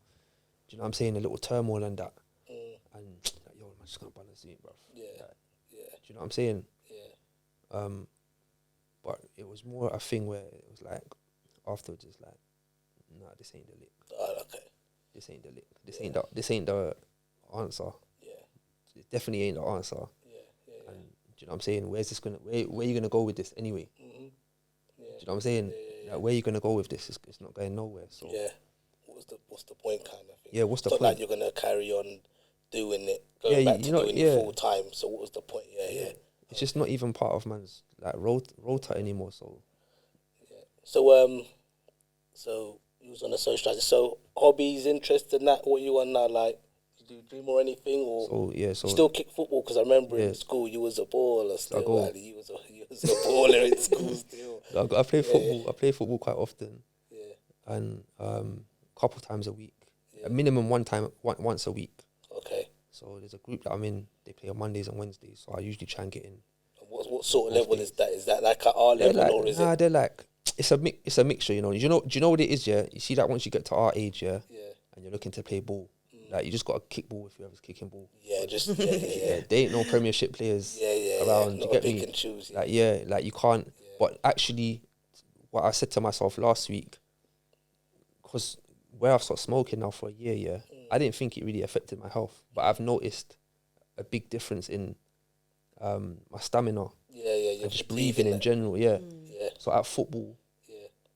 Speaker 3: do you know what I'm saying? A little turmoil and that. And like, yo, I'm just gonna balance it, bro.
Speaker 4: Yeah.
Speaker 3: Do you know what I'm saying?
Speaker 4: Yeah.
Speaker 3: But it was more a thing where it was like afterwards, it's like, nah, this ain't the lick.
Speaker 4: Oh, okay.
Speaker 3: This ain't the lick. This ain't the answer.
Speaker 4: Yeah.
Speaker 3: It definitely ain't the answer.
Speaker 4: Yeah.
Speaker 3: And do you know what I'm saying? Where's this gonna? Where you gonna go with this anyway?
Speaker 4: Yeah.
Speaker 3: Do you know what I'm saying? Like, where you gonna go with this? It's not going nowhere. So
Speaker 4: yeah. What's the point, kind of thing?
Speaker 3: Yeah, what's the
Speaker 4: point?
Speaker 3: point?
Speaker 4: Like you're gonna carry on doing it, going back to doing it full time. So what was the point? Yeah.
Speaker 3: It's just not even part of man's like rota anymore. So
Speaker 4: so you was on a social license. So hobbies, interest in that? What you on now? Like, do you dream or anything? Or you still kick football? Because I remember in school you was a baller still. Like, you was a baller in school still.
Speaker 3: I play football. I play football quite often.
Speaker 4: Yeah.
Speaker 3: And a couple times a week. A minimum once a week.
Speaker 4: Okay.
Speaker 3: So there's a group that I'm in. They play on Mondays and Wednesdays. So I usually try and get in.
Speaker 4: What sort of level is that? Is that like at our level, or is it?
Speaker 3: They're like it's a mixture. You know. Do you know what it is? Yeah. You see that once you get to our age, and you're looking to play ball, like you just got to kick ball if whoever's kicking ball.
Speaker 4: Yeah, just
Speaker 3: There ain't no Premiership players around.
Speaker 4: Not
Speaker 3: You get
Speaker 4: pick
Speaker 3: me?
Speaker 4: And choose,
Speaker 3: Like like you can't. But actually, what I said to myself last week, because where I've stopped smoking now for a year, I didn't think it really affected my health, but I've noticed a big difference in my stamina.
Speaker 4: You're
Speaker 3: and just breathing in general. So at football,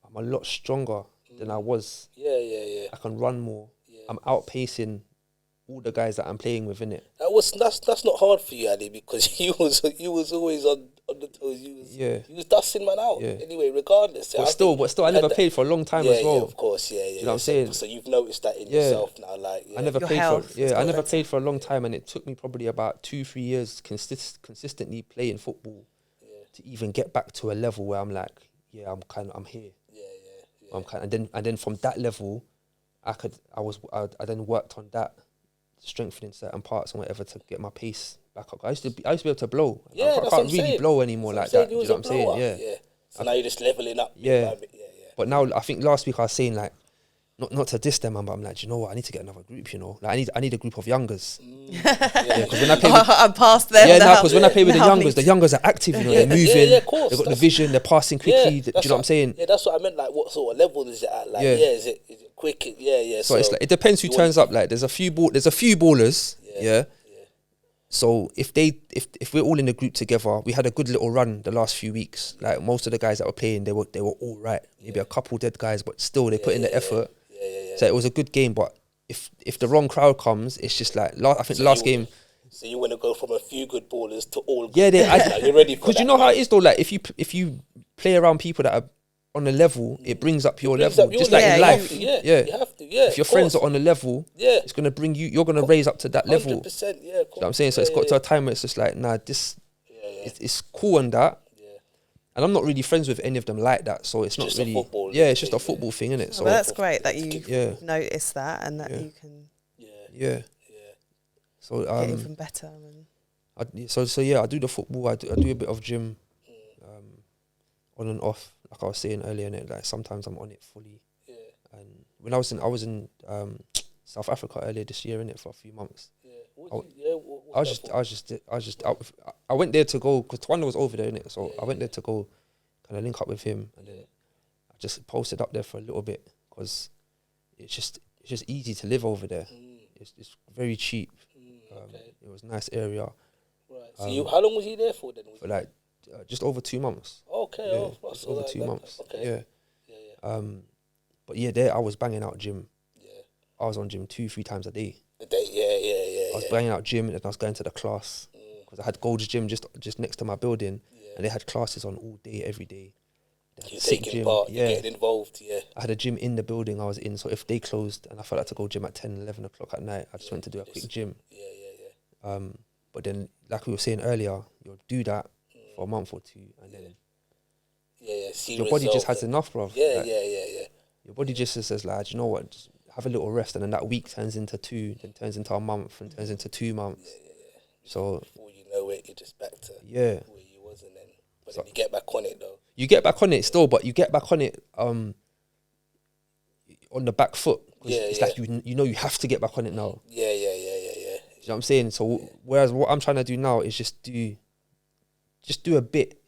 Speaker 3: I'm a lot stronger than I was. I can run more. I'm outpacing all the guys that I'm playing with, innit?
Speaker 4: That's not hard for you, Ali, because you was always on the toes. You was dusting man out anyway, regardless.
Speaker 3: But still, I never played for a long time as well.
Speaker 4: Yeah, of course, You know what I'm saying? So you've noticed that in yourself now, like
Speaker 3: I never played for a long time, and it took me probably about 2-3 years consistently playing football to even get back to a level where I'm like, I'm here. And then from that level, I then worked on that, strengthening certain parts and whatever to get my pace back up. I used to be able to blow. I can't really blow anymore like that. Do you know what I'm saying? Yeah.
Speaker 4: So now you're just leveling up.
Speaker 3: Yeah. But now I think last week I was saying like, not to diss them, man, but I'm like, do you know what? I need to get another group. You know, like I need a group of youngers. Because when I play,
Speaker 1: I'm past them.
Speaker 3: Because when I play with the youngers are active. You know, they're moving. Of course. They've got the vision. They're passing quickly. Do you know what I'm saying?
Speaker 4: Yeah, that's what I meant. Like, what sort of level is it at? Like, is it quick?
Speaker 3: So it's like it depends who turns up. Like, there's a few ballers. So if we're all in the group together, we had a good little run the last few weeks. Like most of the guys that were playing, they were all right. Maybe a couple dead guys, but still they put in the effort. So it was a good game. But if the wrong crowd comes, it's just like I think the last game.
Speaker 4: So you want to go from a few good ballers to all.
Speaker 3: Yeah,
Speaker 4: like, you're ready for that.
Speaker 3: Because you know how it is though. Like if you play around people that are on a level, it brings up your level. Just like in life.
Speaker 4: You have to.
Speaker 3: If your friends are on a level, it's gonna bring you. You're gonna raise up to that level.
Speaker 4: 100%. Yeah.
Speaker 3: You know what I'm saying? So it's got to a time where it's just like, nah, this. It's cool and that. And I'm not really friends with any of them like that, so it's just not really. It's just a football thing, isn't it? So
Speaker 1: well, that's great that you noticed that and that you can.
Speaker 3: So
Speaker 1: get even better.
Speaker 3: I do the football. I do a bit of gym, on and off. Like I was saying earlier, innit? Like sometimes I'm on it fully. And when I was in South Africa earlier this year, innit, for a few months. I went there to go because Twanda was over there, innit? So I went there to go kind of link up with him, and then just posted up there for a little bit because it's just easy to live over there. It's very cheap.
Speaker 4: Okay.
Speaker 3: It was a nice area.
Speaker 4: Right. So how long was you there for then?
Speaker 3: For like just over 2 months.
Speaker 4: Okay.
Speaker 3: Yeah,
Speaker 4: That's
Speaker 3: just over
Speaker 4: like
Speaker 3: 2
Speaker 4: that.
Speaker 3: months.
Speaker 4: Okay.
Speaker 3: Yeah. But yeah, there I was banging out gym.
Speaker 4: Yeah.
Speaker 3: I was on gym 2-3 times a day.
Speaker 4: A day. Yeah.
Speaker 3: I was banging out gym and I was going to the class because I had Gold's Gym just next to my building, and they had classes on all day, every day.
Speaker 4: You're taking part. You're getting involved. Yeah.
Speaker 3: I had a gym in the building I was in, so if they closed and I felt like to go gym at 10, 11 o'clock at night, I just went to do a quick gym.
Speaker 4: Yeah.
Speaker 3: But then, like we were saying earlier, you'll do that for a month or two, and then your body just has enough, bro.
Speaker 4: Yeah.
Speaker 3: Your body just says, like, you know what, just have a little rest, and then that week turns into 2, then turns into a month, and turns into 2 months. So
Speaker 4: before you know it, you're just back to
Speaker 3: where
Speaker 4: you was, and then you get back on it though.
Speaker 3: You get back on it still, but you get back on it on the back foot. It's like you know you have to get back on it now.
Speaker 4: Yeah.
Speaker 3: Do you know what I'm saying? So whereas what I'm trying to do now is just do a bit,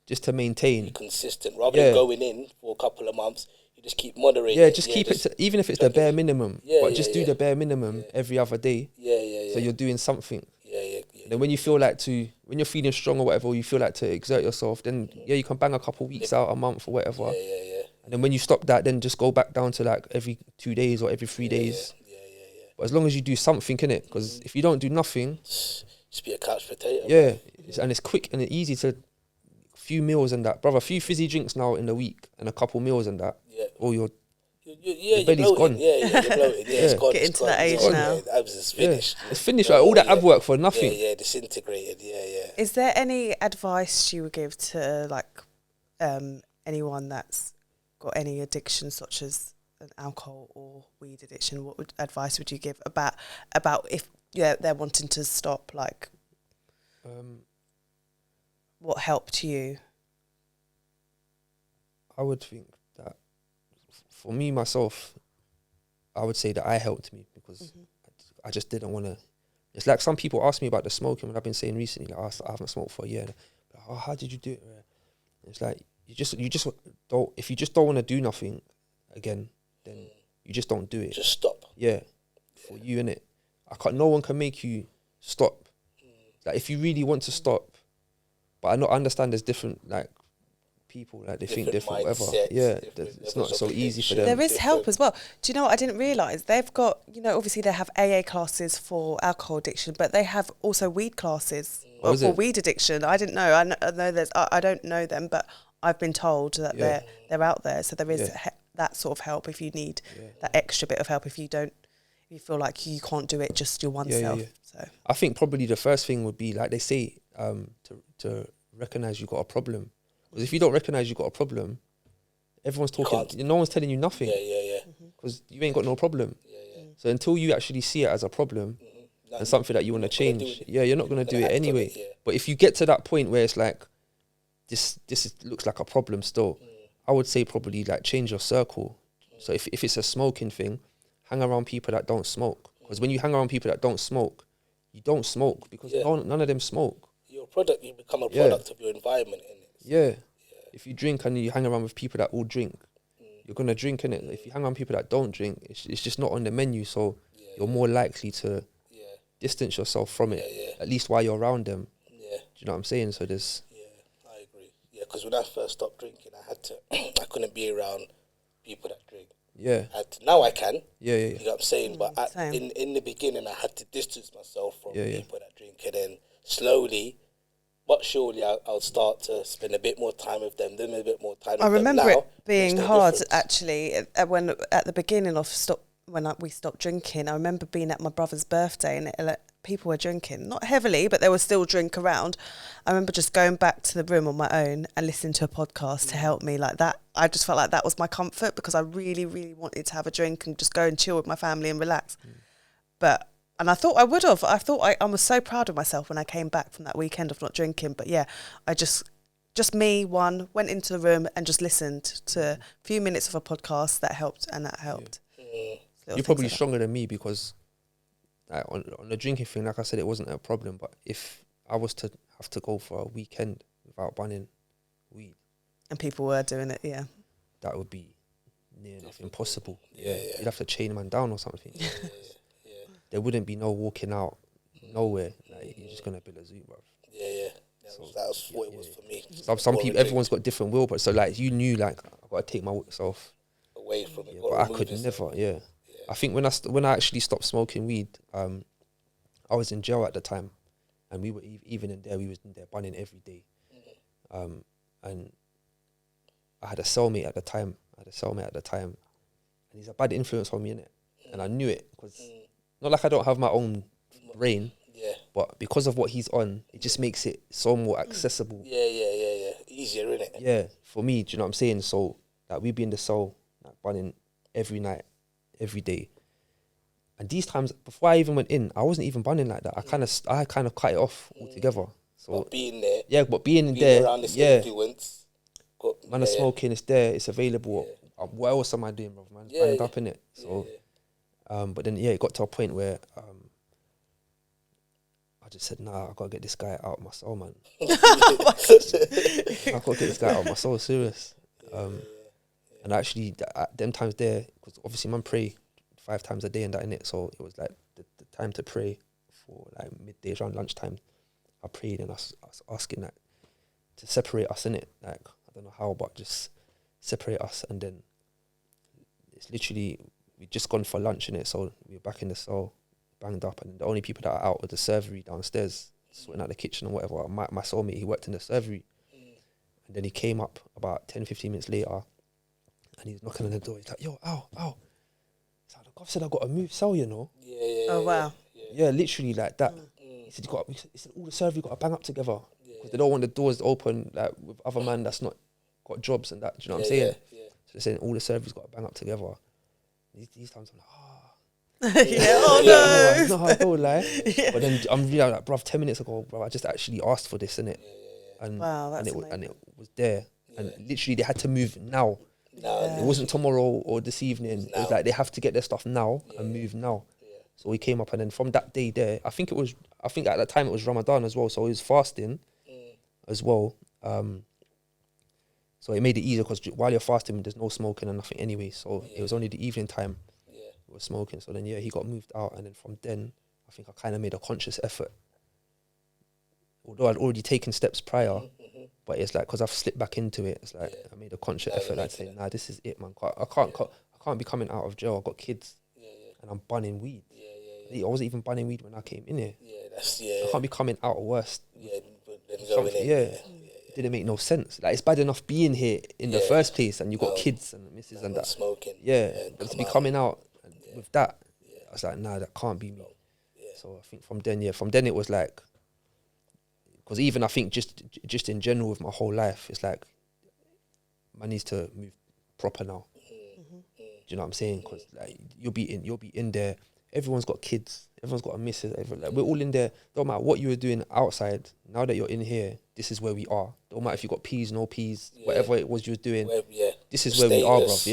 Speaker 3: just to maintain.
Speaker 4: Be consistent rather than going in for a couple of months. You just keep moderating.
Speaker 3: Yeah, just keep it to, even if it's the bare minimum. But just do the bare minimum every other day.
Speaker 4: Yeah.
Speaker 3: So you're doing something.
Speaker 4: Yeah.
Speaker 3: Then when you feel like when you're feeling strong or whatever, or you feel like to exert yourself, then you can bang a couple weeks out, a month or whatever.
Speaker 4: Yeah.
Speaker 3: And then when you stop that, then just go back down to like every 2 days or every 3 days.
Speaker 4: Yeah.
Speaker 3: But as long as you do something, innit? Because if you don't do nothing,
Speaker 4: just be a couch potato.
Speaker 3: Yeah, and it's quick and it's easy to few meals and that, brother. A few fizzy drinks now in the week and a couple meals and that.
Speaker 4: Yeah.
Speaker 3: Oh, your
Speaker 4: belly's
Speaker 3: gone.
Speaker 4: Yeah, you're bloated. Yeah, it's gone.
Speaker 1: Get into that age now.
Speaker 4: The abs is finished.
Speaker 3: Yeah. It's finished. Like, all that ab work for nothing.
Speaker 4: Yeah, disintegrated. Yeah.
Speaker 1: Is there any advice you would give to like anyone that's got any addiction, such as an alcohol or weed addiction? What advice would you give about if they're wanting to stop? Like, what helped you?
Speaker 3: I would think that for me myself, I would say that I helped me because I just didn't want to. It's like some people ask me about the smoking, what I've been saying recently. Like, I haven't smoked for a year. Like, oh, how did you do it? It's like you just don't. If you just don't want to do nothing again, then you just don't do it.
Speaker 4: Just stop.
Speaker 3: Yeah, for you, innit? No one can make you stop. Like, if you really want to stop, but I understand there's different like people, like they think different, whatever. Yeah, it's not so easy for them.
Speaker 1: There is help as well. Do you know what? I didn't realise they've got, obviously they have AA classes for alcohol addiction, but they have also weed classes for weed addiction. I didn't know. I know there's. I don't know them, but I've been told that they're out there. So there is that sort of help if you need that extra bit of help. If you feel like you can't do it just your oneself. So
Speaker 3: I think probably the first thing would be, like they say, to recognise you got a problem. Because if you don't recognise you got a problem, everyone's talking. No one's telling you nothing.
Speaker 4: Yeah.
Speaker 3: Because you ain't got no problem.
Speaker 4: Yeah.
Speaker 3: So until you actually see it as a problem and something that you want to change, you're not going to do it anyway. But if you get to that point where it's like, this looks like a problem still, I would say probably like change your circle. So if it's a smoking thing, hang around people that don't smoke. Because when you hang around people that don't smoke, you don't smoke because none of them smoke.
Speaker 4: You're a product. You become a product of your environment.
Speaker 3: Yeah. If you drink and you hang around with people that all drink, you're going to drink, innit? If you hang around people that don't drink, it's just not on the menu, so you're more likely to distance yourself from it, at least while you're around them. Do you know what I'm saying? So there's...
Speaker 4: Yeah, I agree. Yeah, because when I first stopped drinking, I couldn't be around people that drink.
Speaker 3: Yeah.
Speaker 4: Now I can.
Speaker 3: Yeah.
Speaker 4: You know what I'm saying? But in the beginning, I had to distance myself from people that drink, and then slowly... But surely I'll start to spend a bit more time with them, a bit more time with them.
Speaker 1: I remember
Speaker 4: now,
Speaker 1: it being hard, actually, when at the beginning of we stopped drinking. I remember being at my brother's birthday and people were drinking, not heavily, but there was still drink around. I remember just going back to the room on my own and listening to a podcast to help me like that. I just felt like that was my comfort because I really, really wanted to have a drink and just go and chill with my family and relax. And I thought I would have. I thought I was so proud of myself when I came back from that weekend of not drinking. But I just went into the room and just listened to a few minutes of a podcast that helped.
Speaker 3: You're probably stronger than me because on the drinking thing, like I said, it wasn't a problem. But if I was to have to go for a weekend without banning weed.
Speaker 1: And people were doing it,
Speaker 3: that would be near enough impossible. Yeah. You'd have to chain a man down or something.
Speaker 4: Yeah.
Speaker 3: There wouldn't be no walking out nowhere. Like, you're just gonna build a zoo, bro.
Speaker 4: Yeah. That was what it was for me.
Speaker 3: Some people, everyone's got different will, but so like you knew, like, I've got to take myself
Speaker 4: away from it.
Speaker 3: but I could never. Yeah. I think when I actually stopped smoking weed, I was in jail at the time, and we were even in there. We was in there bunning every day, and I had a cellmate at the time. And he's a bad influence on me, innit? And I knew it because not like I don't have my own brain.
Speaker 4: Yeah.
Speaker 3: But because of what he's on, it just makes it so more accessible.
Speaker 4: Yeah. Easier, innit?
Speaker 3: Yeah, for me, do you know what I'm saying? So, like, we'd be in the cell, like, bunning every night, every day. And these times, before I even went in, I wasn't even bunning like that. I kind of cut it off altogether. So,
Speaker 4: but being there.
Speaker 3: Yeah, but being there,
Speaker 4: around this influence.
Speaker 3: Man, smoking, it's there, it's available. Yeah. What else am I doing, bro? Man, banged up in it. So, but then, it got to a point where I just said, nah, I gotta get this guy out of my soul, man. I gotta get this guy out of my soul, serious. And actually, at them times there, because obviously man pray 5 times a day and that in it, so it was like the time to pray for like midday around lunchtime. I prayed and I was asking that to separate us in it. Like, I don't know how, but just separate us. And then it's literally, we just gone for lunch in it, so we were back in the cell, banged up, and the only people that are out were the servery downstairs, sorting out the kitchen and whatever. My soulmate, he worked in the servery. And then he came up about 10-15 minutes later, and he's knocking on the door. He's like, yo, ow. He's like, the guy said I got to move cell, you know.
Speaker 1: Oh, wow.
Speaker 3: Yeah, literally like that. He said, all the servery got to bang up together, because they don't want the doors open like with other man that's not got jobs and that. Do you know what I'm saying? So they're saying all the servery's got to bang up together. These times I'm like, no, I don't lie. But then I'm really like, bruv, 10 minutes ago, bruv, I just actually asked for this, innit? And
Speaker 1: wow, that's
Speaker 3: and it was there. And literally they had to move now. It wasn't tomorrow or this evening. It was like they have to get their stuff now and move now. So we came up, and then from that day there, I think at that time it was Ramadan as well, so he was fasting as well. So it made it easier because while you're fasting, there's no smoking and nothing anyway. So it was only the evening time we were smoking. So then he got moved out, and then from then I think I kind of made a conscious effort. Although I'd already taken steps prior, but it's like because I've slipped back into it, it's like I made a conscious effort, like saying, nah, this is it, man. I can't be coming out of jail. I've got kids, and I'm bunning weed. I wasn't even bunning weed when I came in here. I can't be coming out worse. Didn't make no sense. Like, it's bad enough being here in the first place, and you got kids and missus and that.
Speaker 4: Smoking.
Speaker 3: But to be coming out with that, I was like, nah, that can't be me. So I think from then it was like, because even I think just in general with my whole life, it's like, man needs to move proper now. Do you know what I'm saying? Because like you'll be in there. Everyone's got kids. Everyone's got a missus. Like, we're all in there. Don't matter what you were doing outside. Now that you're in here, this is where we are. Don't matter if you got peas, no peas, whatever it was you were doing. This is where we are, bruv.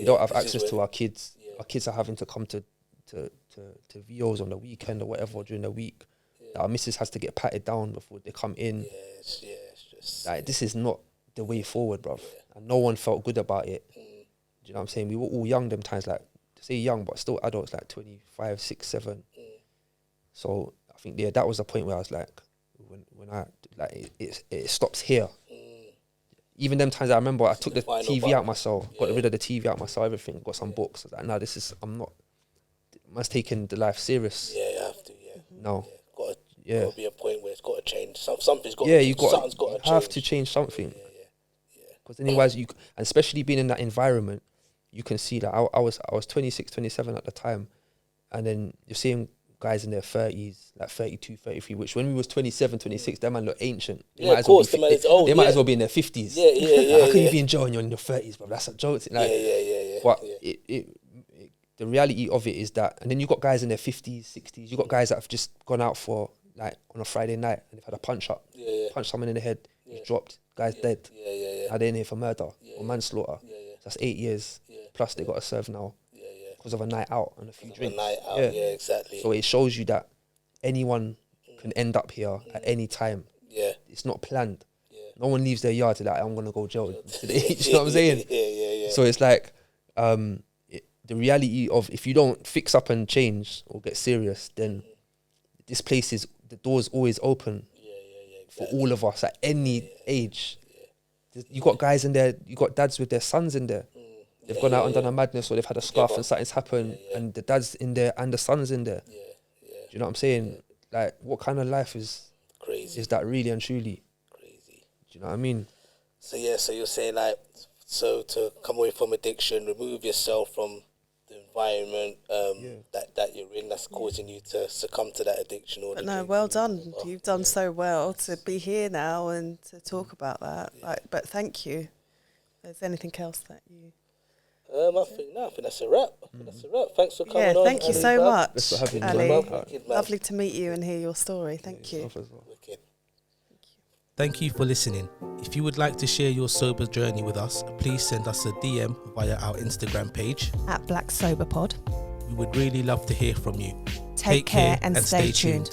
Speaker 3: You don't have access to our kids. Our kids are having to come to VOs on the weekend or whatever during the week. Our missus has to get patted down before they come in.
Speaker 4: It's just,
Speaker 3: like, this is not the way forward, bruv. And no one felt good about it. Do you know what I'm saying? We were all young them times, like, say young, but still adults, like 25, 6, 7. So I think that was the point where I was like, when I like it stops here. Even them times I remember I took the TV out myself, got rid of the TV out myself, everything, got some books. I was like, no, I'm not. Man's taking the life serious.
Speaker 4: Yeah, you have to.
Speaker 3: No.
Speaker 4: Got to be a point where it's got to change. Something's got.
Speaker 3: You
Speaker 4: to
Speaker 3: have to change something. Because otherwise and especially being in that environment, you can see that I was 26, 27 at the time, and then you're seeing guys in their 30s, like 32, 33, which when we was 27, 26, that man look ancient. They might as well be in their 50s. How can you be in jail when you're in your 30s, bro? That's a joke. Like, but the reality of it is that, and then you got guys in their 50s, 60s, you got guys that have just gone out for, like, on a Friday night, and they've had a punch up, punch someone in the head, he's dropped, guy's dead. Now they're in here for murder or manslaughter. So that's 8 years. Plus they got to serve now because of a night out and a few drinks.
Speaker 4: Exactly.
Speaker 3: So it shows you that anyone can end up here at any time. It's not planned. No one leaves their yard to like, I'm gonna go jail today. Do you know what I'm saying?
Speaker 4: Yeah.
Speaker 3: So it's like, the reality of if you don't fix up and change or get serious, then this place is, the door's always open for all of us at any age. You got guys in there, you got dads with their sons in there. They've gone out and done a madness, or they've had a scarf and something's happened, and the dad's in there and the son's in there. Do you know what I'm saying? Like, what kind of life is
Speaker 4: crazy?
Speaker 3: Is that really and truly
Speaker 4: Crazy.
Speaker 3: Do you know what I mean?
Speaker 4: So so you're saying like, so to come away from addiction, remove yourself from the environment that you're in, that's causing you to succumb to that addiction. Or
Speaker 1: But no, well done. You've done so well to be here now and to talk about that. But thank you. Is there anything else that you...
Speaker 4: I think that's a wrap. Thanks for coming on.
Speaker 1: Thank you so much,
Speaker 3: Thanks for having
Speaker 1: Ali.
Speaker 3: me.
Speaker 1: Lovely to meet you and hear your story. Thank you.
Speaker 4: Wicked.
Speaker 2: Thank you for listening. If you would like to share your sober journey with us, please send us a DM via our Instagram page
Speaker 1: At Black Sober Pod.
Speaker 2: We would really love to hear from you.
Speaker 1: Take care and stay tuned.